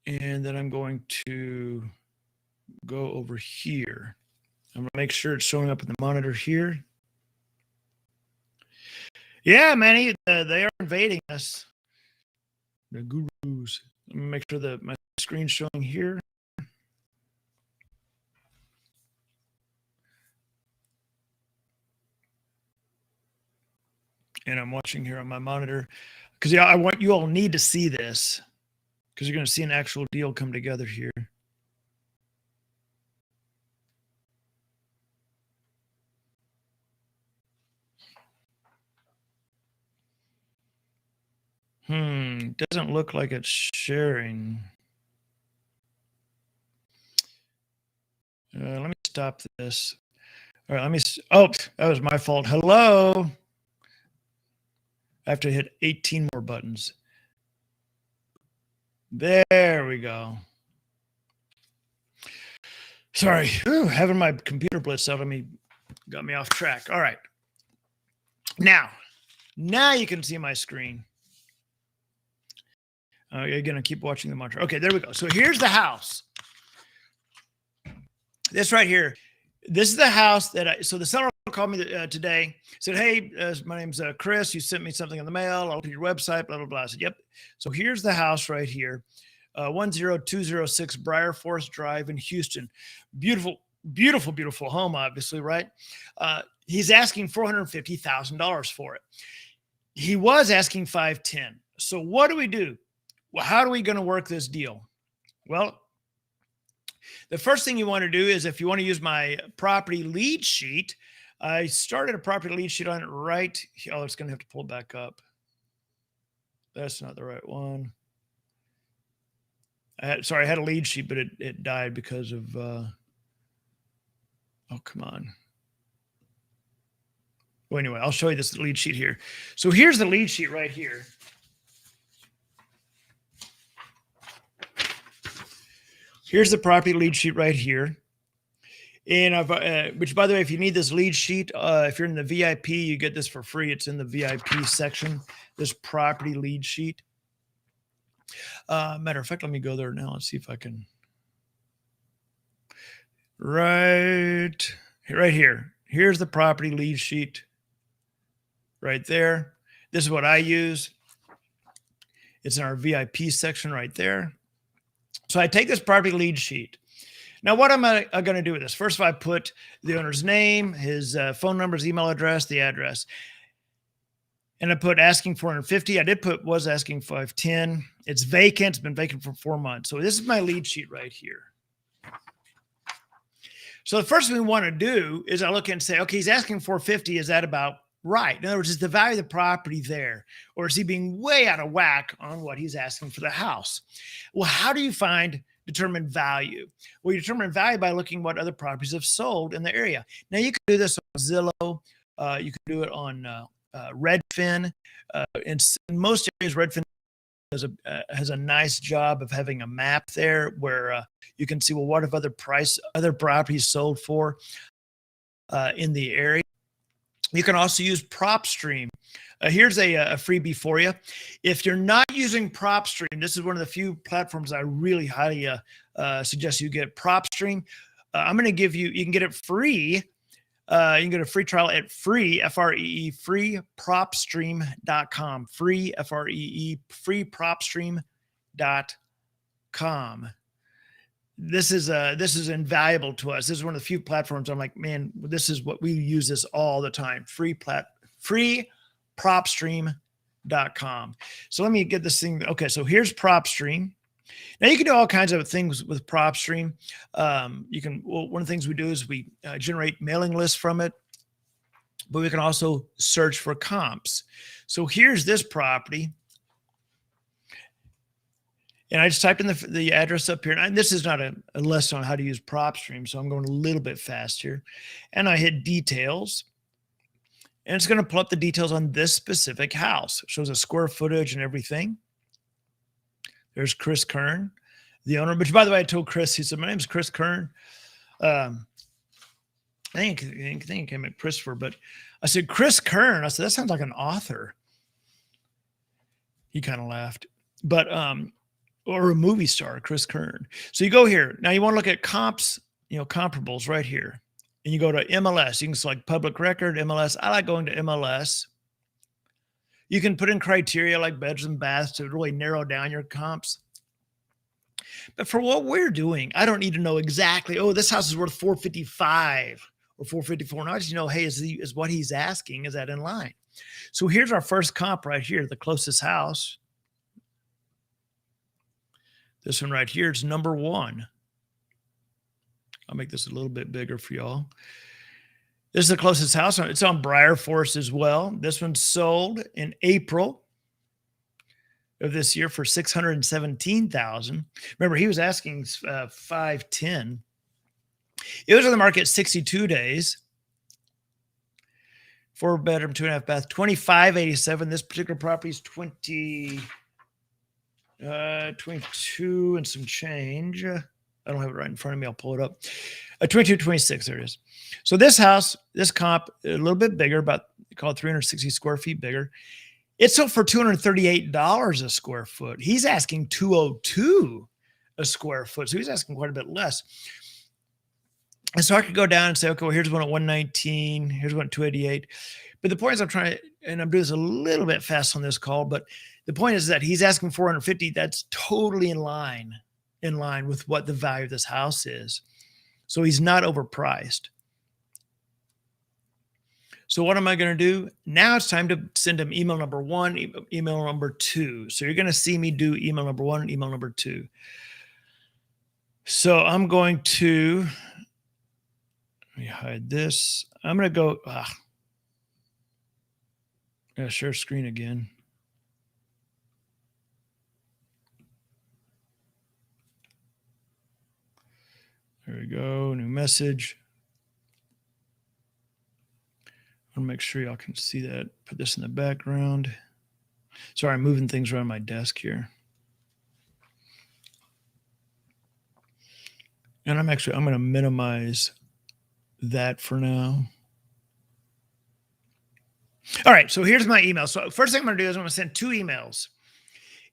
And then I'm going to go over here. I'm going to make sure it's showing up in the monitor here. Yeah, Manny, they are invading us. The gurus. Let me make sure that my screen's showing here. And I'm watching here on my monitor. Because yeah, I want you all need to see this. Because you're going to see an actual deal come together here. Doesn't look like it's sharing. Let me stop this. All right, let me. Oh, that was my fault. Hello. I have to hit 18 more buttons. There we go. Sorry, having my computer blitz out of me got me off track. All right. Now you can see my screen. You're going to keep watching the monitor. Okay, there we go. So here's the house. This right here. This is the house that so the seller called me today, said, hey, my name's Chris. You sent me something in the mail. I'll look at your website, blah, blah, blah. I said, yep. So here's the house right here. 10206 Briar Forest Drive in Houston. Beautiful, beautiful, beautiful home, obviously, right? He's asking $450,000 for it. He was asking $510,000. So what do we do? Well, how are we going to work this deal? Well, the first thing you want to do is if you want to use my property lead sheet, I started a property lead sheet on it right. Oh, it's going to have to pull back up. That's not the right one. I had a lead sheet, but it died because of, oh, come on. Well, anyway, I'll show you this lead sheet here. So here's the lead sheet right here. Here's the property lead sheet right here. And which, by the way, if you need this lead sheet, if you're in the VIP, you get this for free. It's in the VIP section, this property lead sheet. Matter of fact, let me go there now and see if I can. Right here. Here's the property lead sheet right there. This is what I use. It's in our VIP section right there. So I take this property lead sheet. Now, what am I going to do with this? First of all, I put the owner's name, his phone number, his email address, the address. And I put asking $450,000. I did put was asking $510,000. It's vacant. It's been vacant for 4 months. So this is my lead sheet right here. So the first thing we want to do is I look and say, okay, he's asking $450,000. Is that about right? In other words, is the value of the property there? Or is he being way out of whack on what he's asking for the house? Well, how do you determine value? Well, you determine value by looking what other properties have sold in the area. Now, you can do this on Zillow. You can do it on Redfin. In most areas, Redfin has a nice job of having a map there where you can see, well, what have other properties sold for in the area. You can also use PropStream. Here's a freebie for you. If you're not using PropStream, this is one of the few platforms I really highly suggest you get PropStream. I'm going to give you can get it free You can go to free trial at free, F-R-E-E, freepropstream.com. Free, F-R-E-E, freepropstream.com. This is invaluable to us. This is one of the few platforms I'm like, man, this is what we use this all the time. Freepropstream.com. So let me get this thing. Okay, so here's PropStream. Now you can do all kinds of things with PropStream. One of the things we do is we generate mailing lists from it, but we can also search for comps. So here's this property. And I just typed in the address up here. And this is not a lesson on how to use PropStream, so I'm going a little bit fast here. And I hit details. And it's going to pull up the details on this specific house. It shows the square footage and everything. There's Chris Kern, the owner. Which, by the way, I told Chris, he said, my name is Chris Kern. I think he came at Christopher, but I said, Chris Kern. I said, that sounds like an author. He kind of laughed. But, or a movie star, Chris Kern. So you go here. Now you want to look at comps, comparables right here. And you go to MLS. You can select public record, MLS. I like going to MLS. You can put in criteria like bedrooms and baths to really narrow down your comps. But for what we're doing, I don't need to know exactly, oh, this house is worth 455 or 454. No, I just know, hey, is what he's asking, is that in line? So here's our first comp right here, the closest house. This one right here is number 1. I'll make this a little bit bigger for y'all. This is the closest house. It's on Briar Forest as well. This one sold in April of this year for $617,000. Remember, he was asking $510,000. It was on the market 62 days. 4-bedroom, 2.5 bath, $25,87. This particular property is 22 and some change. I don't have it right in front of me. I'll pull it up. 2226, there it is. So this house, this comp, a little bit bigger, about call it 360 square feet bigger. It sold for $238 a square foot. He's asking $202 a square foot. So he's asking quite a bit less. And so I could go down and say, okay, well, here's one at 119, here's one at 288. But the point is I'm trying to, and I'm doing this a little bit fast on this call, but the point is that he's asking 450. That's totally in line with what the value of this house is. So he's not overpriced. So what am I going to do? Now it's time to send him email number 1, email number 2. So you're going to see me do email number 1 and email number 2. So I'm going to, let me hide this. I'm going to go, share screen again. There we go, new message. I want to make sure y'all can see that. Put this in the background. Sorry, I'm moving things around my desk here. And I'm going to minimize that for now. All right, so here's my email. So first thing I'm going to do is I'm going to send 2 emails.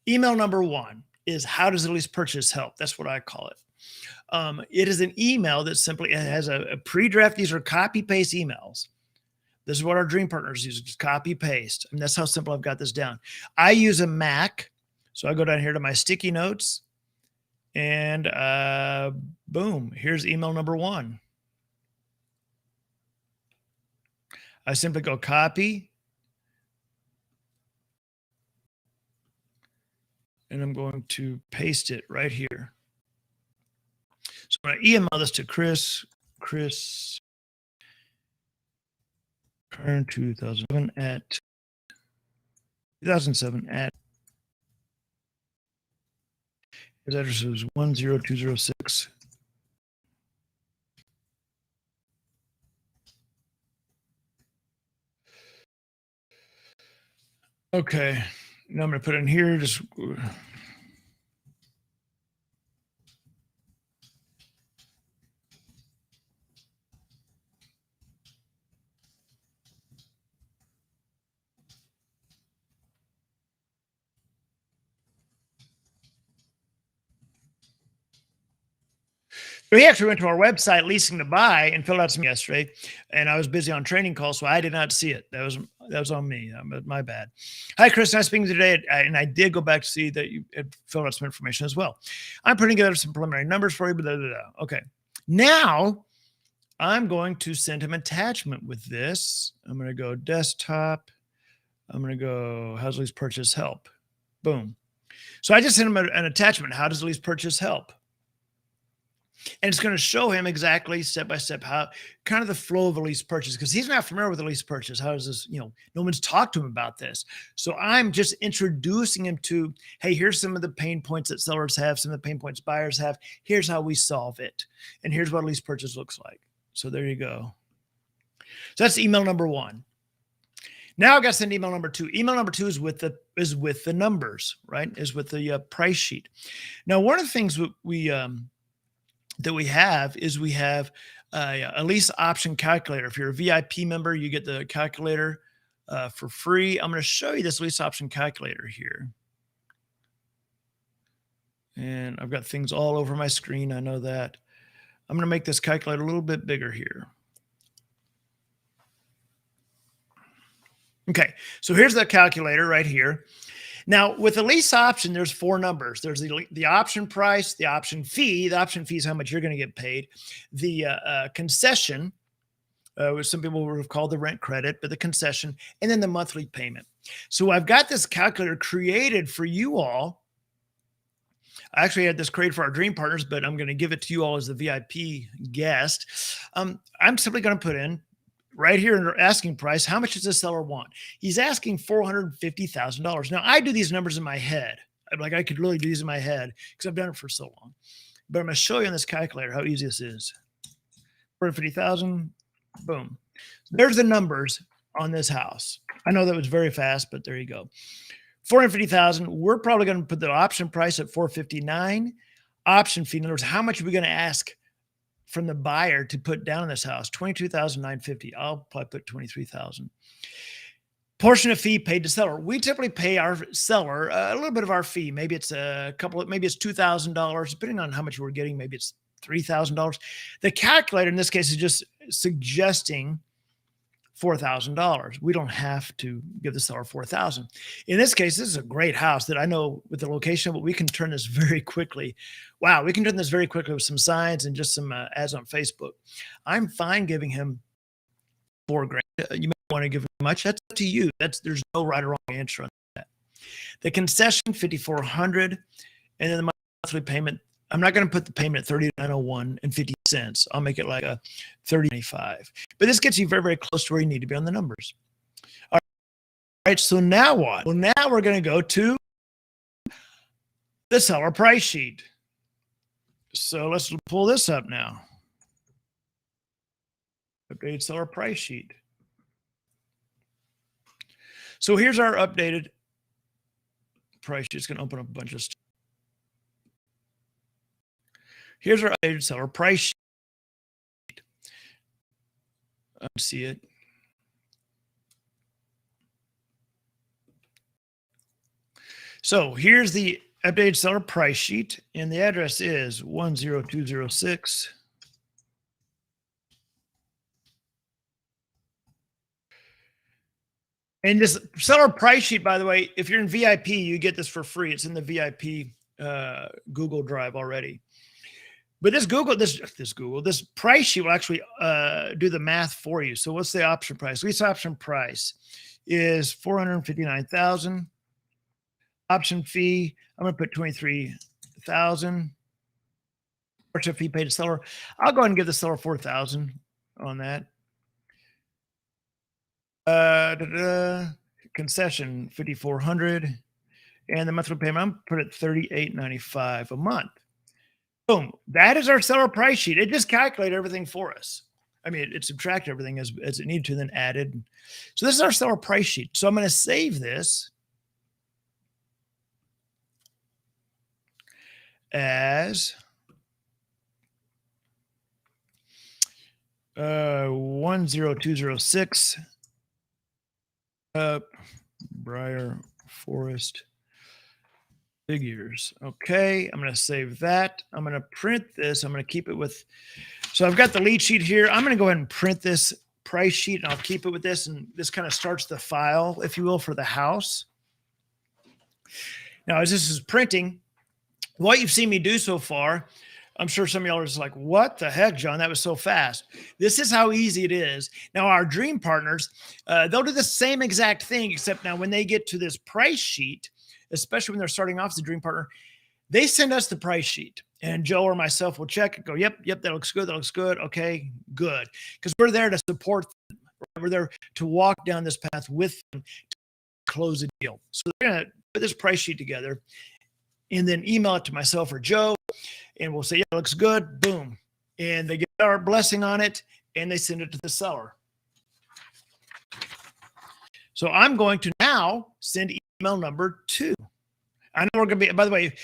Email number 1 is how does a lease purchase help? That's what I call it. It is an email that simply has a pre-draft. These are copy-paste emails. This is what our dream partners use, just copy-paste. And that's how simple I've got this down. I use a Mac, so I go down here to my sticky notes, and boom, here's email number 1. I simply go copy, and I'm going to paste it right here. So I'm going to email this to Chris Kern 2007 at his address was 10206. Okay, now I'm going to put in here just. He actually went to our website, Leasing to Buy, and filled out some yesterday. And I was busy on training calls, so I did not see it. That was on me. My bad. Hi, Chris. Nice speaking today. And I did go back to see that you had filled out some information as well. I'm putting together some preliminary numbers for you. Blah, blah, blah. Okay. Now I'm going to send him attachment with this. I'm going to go desktop. I'm going to go how's lease purchase help. Boom. So I just sent him an attachment. How does lease purchase help? And it's going to show him exactly step by step how kind of the flow of a lease purchase, because he's not familiar with a lease purchase. How does this, no one's talked to him about this. So I'm just introducing him to, hey, here's some of the pain points that sellers have, some of the pain points buyers have. Here's how we solve it. And here's what a lease purchase looks like. So there you go. So that's email number one. Now I've got to send email number two. Email number two is with the numbers, right? Is with the price sheet. Now, one of the things we have a lease option calculator. If you're a VIP member, you get the calculator for free. I'm going to show you this lease option calculator here. And I've got things all over my screen. I know that. I'm going to make this calculator a little bit bigger here. Okay, so here's the calculator right here. Now, with the lease option, there's four numbers. There's the option price, the option fee. The option fee is how much you're going to get paid. The concession, which some people would have called the rent credit, but the concession, and then the monthly payment. So I've got this calculator created for you all. I actually had this created for our dream partners, but I'm going to give it to you all as the VIP guest. I'm simply going to put in right here in our asking price, how much does the seller want? He's asking $450,000. Now, I do these numbers in my head. I could really do these in my head because I've done it for so long. But I'm going to show you on this calculator how easy this is. 450,000, boom. There's the numbers on this house. I know that was very fast, but there you go. 450,000. We're probably going to put the option price at 459. Option fee. In other words, how much are we going to ask from the buyer to put down in this house? 22,950. I'll probably put 23,000. Portion of fee paid to seller. We typically pay our seller a little bit of our fee. Maybe it's maybe it's $2,000, depending on how much we're getting. Maybe it's $3,000. The calculator in this case is just suggesting $4,000. We don't have to give the seller $4,000. In this case, this is a great house that I know with the location, but we can turn this very quickly. Wow, we can turn this very quickly with some signs and just some ads on Facebook. I'm fine giving him $4,000. You may want to give him much. That's up to you. There's no right or wrong answer on that. The concession, $5,400, and then the monthly payment. I'm not going to put the payment at $39.01.50. I'll make it like a $30.95. But this gets you very, very close to where you need to be on the numbers. All right. So now what? Well, now we're going to go to the seller price sheet. So let's pull this up now. Updated seller price sheet. So here's our updated price sheet. It's going to open up a bunch of stuff. Here's our updated seller price sheet. I see it. So here's the updated seller price sheet, and the address is 10206. And this seller price sheet, by the way, if you're in VIP, you get this for free. It's in the VIP Google Drive already. But this price sheet will actually do the math for you. So what's the option price? Lease option price is $459,000. Option fee, I'm going to put $23,000. Portion fee paid to seller. I'll go ahead and give the seller $4,000 on that. Concession $5,400, and the monthly payment I'm put it $38.95 a month. Boom. That is our seller price sheet. It just calculated everything for us. I mean, it subtracted everything as it needed to, then added. So this is our seller price sheet. So I'm going to save this as 10206 Briar Forest figures. Okay, I'm going to save that. I'm going to print this. I'm going to keep it with, so I've got the lead sheet here. I'm going to go ahead and print this price sheet, and I'll keep it with this. And this kind of starts the file, if you will, for the house. Now, as this is printing, what you've seen me do so far, I'm sure some of y'all are just like, what the heck, John? That was so fast. This is how easy it is. Now, our dream partners, they'll do the same exact thing, except now when they get to this price sheet, especially when they're starting off as a dream partner, they send us the price sheet. And Joe or myself will check and go, yep, that looks good. That looks good. Okay, good. Because we're there to support them. We're there to walk down this path with them to close a deal. So they're going to put this price sheet together and then email it to myself or Joe, and we'll say, yeah, it looks good, boom. And they get our blessing on it, and they send it to the seller. So I'm going to now send email number 2. I know we're going to be, by the way,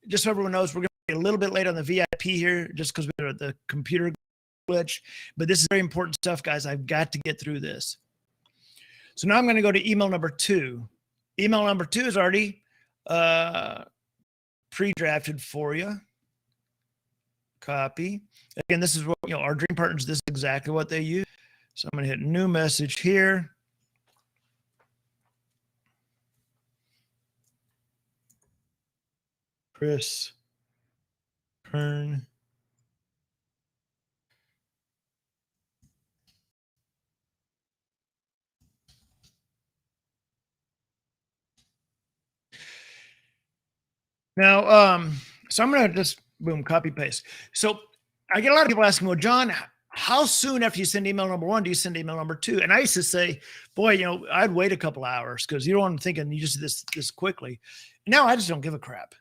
just so everyone knows, we're going to be a little bit late on the VIP here, just because we're at the computer glitch, but this is very important stuff, guys. I've got to get through this. So now I'm going to go to email number 2. Email number 2 is already pre-drafted for you. Copy. Again, this is what, our dream partners, this is exactly what they use. So I'm going to hit new message here. Chris Kern. Now, so I'm going to just boom, copy paste. So I get a lot of people asking, well, John, how soon after you send email number 1 do you send email number 2? And I used to say, boy, I'd wait a couple hours because you don't want them thinking you just did this quickly. Now I just don't give a crap.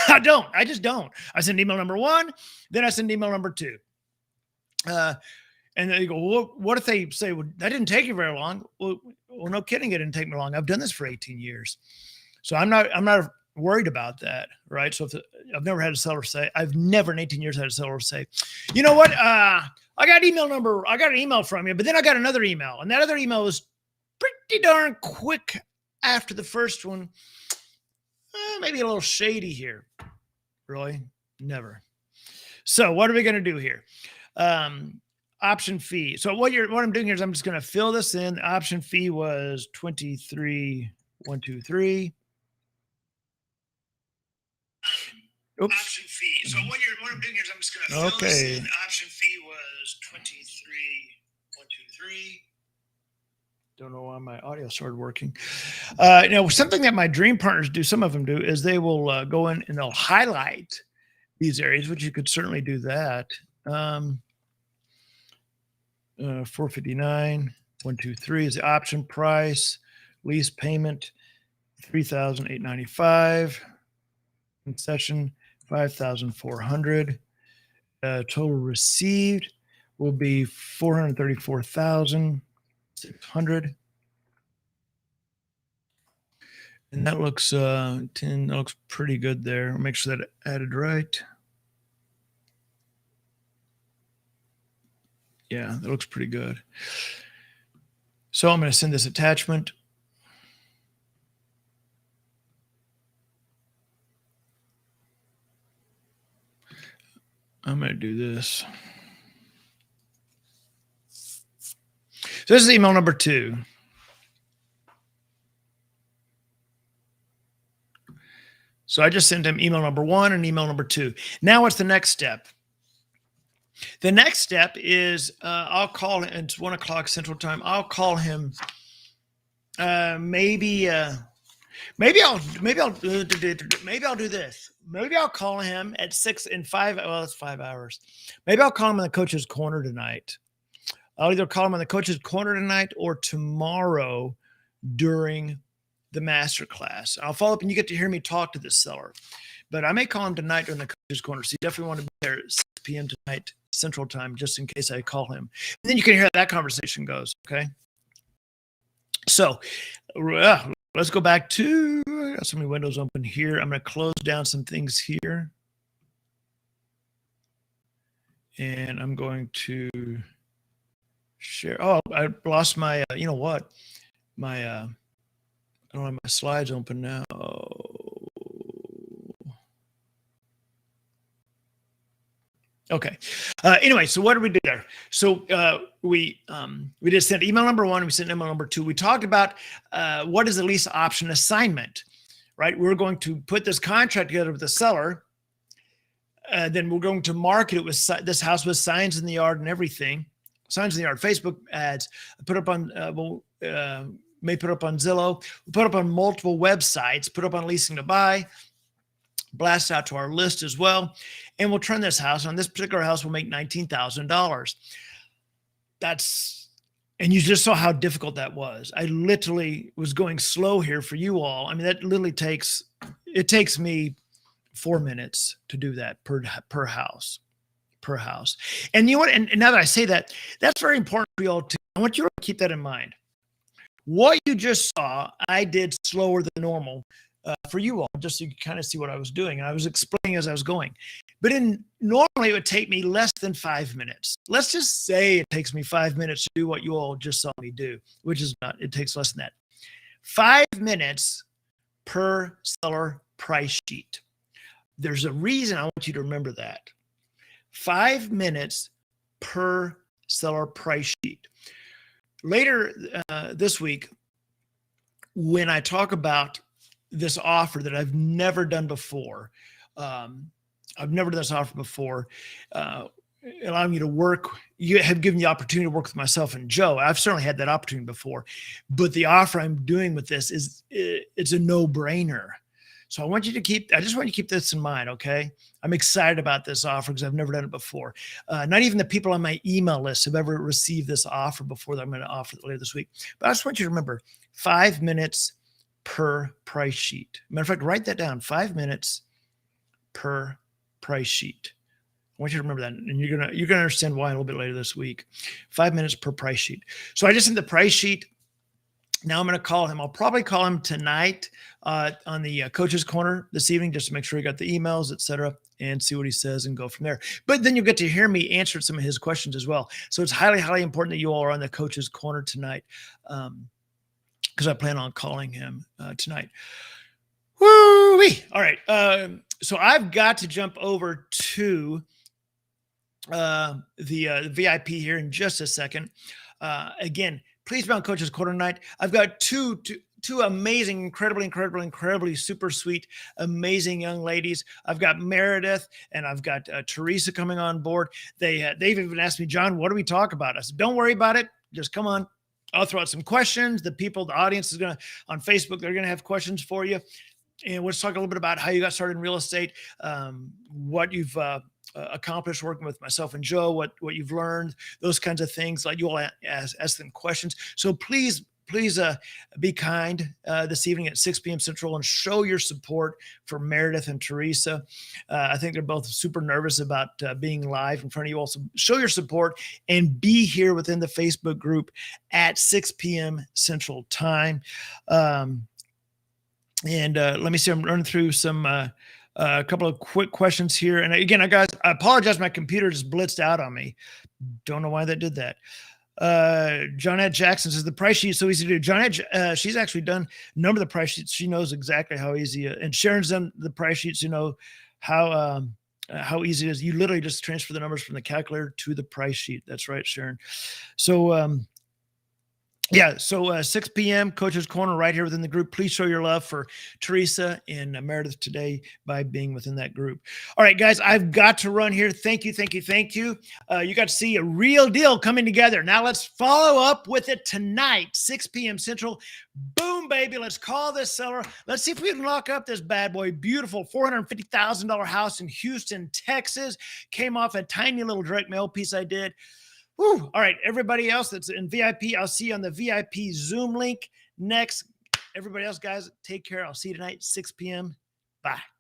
I just don't. I send email number 1, then I send email number 2. And then you go, well, what if they say, well, that didn't take you very long? Well, no kidding, it didn't take me long. I've done this for 18 years. So I'm not worried about that, right? So I've never had a seller say, I've never in 18 years had a seller say, you know what? I got an email from you, but then I got another email, and that other email was pretty darn quick after the first one. Maybe a little shady here. Really? Never. So what are we going to do here? Option fee. So what I'm doing here is I'm just going to fill this in. The option fee was $23,123. Oops. Option fee. So what I'm doing here is I'm just going to fill this in. The option fee was $23,123. Don't know why my audio started working. Now, something that my dream partners do, some of them do, is they will go in and they'll highlight these areas, which you could certainly do that. 459, 123 is the option price. Lease payment, $3,895. Concession, $5,400. Total received will be $434,600. And that looks 10. That looks pretty good there. I'll make sure that added right. Yeah, that looks pretty good. So I'm going to send this attachment. I'm going to do this. So this is email number 2. So I just sent him email number 1 and email number 2. Now what's the next step? The next step is I'll call him. It's 1 o'clock Central Time. I'll call him. Maybe I'll do this. Maybe I'll call him at 6 and 5. Well, it's 5 hours. Maybe I'll call him in the coach's corner tonight. I'll either call him on the coach's corner tonight or tomorrow during the masterclass. I'll follow up and you get to hear me talk to this seller. But I may call him tonight during the coach's corner. So you definitely want to be there at 6 p.m. tonight, Central Time, just in case I call him. And then you can hear how that conversation goes. Okay. So let's go back to, I got so many windows open here. I'm going to close down some things here. And I'm going to share. Oh, I lost my, you know what? I don't have my slides open now. Okay. Anyway, so what did we do there? So we just sent email number 1. We sent email number 2. We talked about what is the lease option assignment, right? We're going to put this contract together with the seller. Then we're going to market it with this house with signs in the yard and everything. Signs in the yard, Facebook ads, put up on, may put up on Zillow, put up on multiple websites, put up on Leasing to Buy, blast out to our list as well. And we'll turn this house. On this particular house, we'll make $19,000. And you just saw how difficult that was. I literally was going slow here for you all. I mean, that literally takes me 4 minutes to do that per house. And you know what? And now that I say that, that's very important for you all too. I want you to keep that in mind. What you just saw, I did slower than normal for you all, just so you can kind of see what I was doing. And I was explaining as I was going. But normally it would take me less than 5 minutes. Let's just say it takes me 5 minutes to do what you all just saw me do, which is not, it takes less than that. 5 minutes per seller price sheet. There's a reason I want you to remember that. 5 minutes per seller price sheet. Later this week, when I talk about this offer that I've never done before, I've never done this offer before, allowing you to work. You have given the opportunity to work with myself and Joe. I've certainly had that opportunity before, but the offer I'm doing with this it's a no-brainer. So I just want you to keep this in mind, okay? I'm excited about this offer because I've never done it before. Not even the people on my email list have ever received this offer before that I'm going to offer later this week. But I just want you to remember 5 minutes per price sheet. Matter of fact, write that down, 5 minutes per price sheet. I want you to remember that, and you're gonna understand why a little bit later this week. 5 minutes per price sheet. So I just sent the price sheet. Now I'm going to call him. I'll probably call him tonight on the Coach's Corner this evening, just to make sure he got the emails, etc., and see what he says and go from there. But then you'll get to hear me answer some of his questions as well. So it's highly, highly important that you all are on the Coach's Corner tonight, because I plan on calling him tonight. Woo-wee! All right. So I've got to jump over to the VIP here in just a second. Again, please be on Coach's Corner tonight. I've got two amazing, incredibly super sweet, amazing young ladies. I've got Meredith and I've got Teresa coming on board. They've even asked me, John, what do we talk about? I said, don't worry about it. Just come on. I'll throw out some questions. The audience is going to, on Facebook, they're going to have questions for you. And we'll talk a little bit about how you got started in real estate, what you've accomplished working with myself and Joe, what you've learned, those kinds of things. Like you all ask them questions. So please be kind this evening at 6 p.m. Central and show your support for Meredith and Teresa. I think they're both super nervous about being live in front of you all. So show your support and be here within the Facebook group at 6 p.m. Central Time. And let me see, I'm running through some a couple of quick questions here. And again, guys, I apologize. My computer just blitzed out on me. Don't know why that did that. Johnette Jackson says the price sheet is so easy to do. Johnette, she's actually done a number of the price sheets. She knows exactly how easy, and Sharon's done the price sheets, you know, how easy it is. You literally just transfer the numbers from the calculator to the price sheet. That's right, Sharon. So, yeah, so 6 p.m. Coach's Corner right here within the group. Please show your love for Teresa and Meredith today by being within that group. All right, guys, I've got to run here. Thank you. You got to see a real deal coming together. Now let's follow up with it tonight, 6 p.m. Central. Boom, baby. Let's call this seller. Let's see if we can lock up this bad boy. Beautiful $450,000 house in Houston, Texas. Came off a tiny little direct mail piece I did. Woo. All right, everybody else that's in VIP, I'll see you on the VIP Zoom link next. Everybody else, guys, take care. I'll see you tonight, 6 p.m. Bye.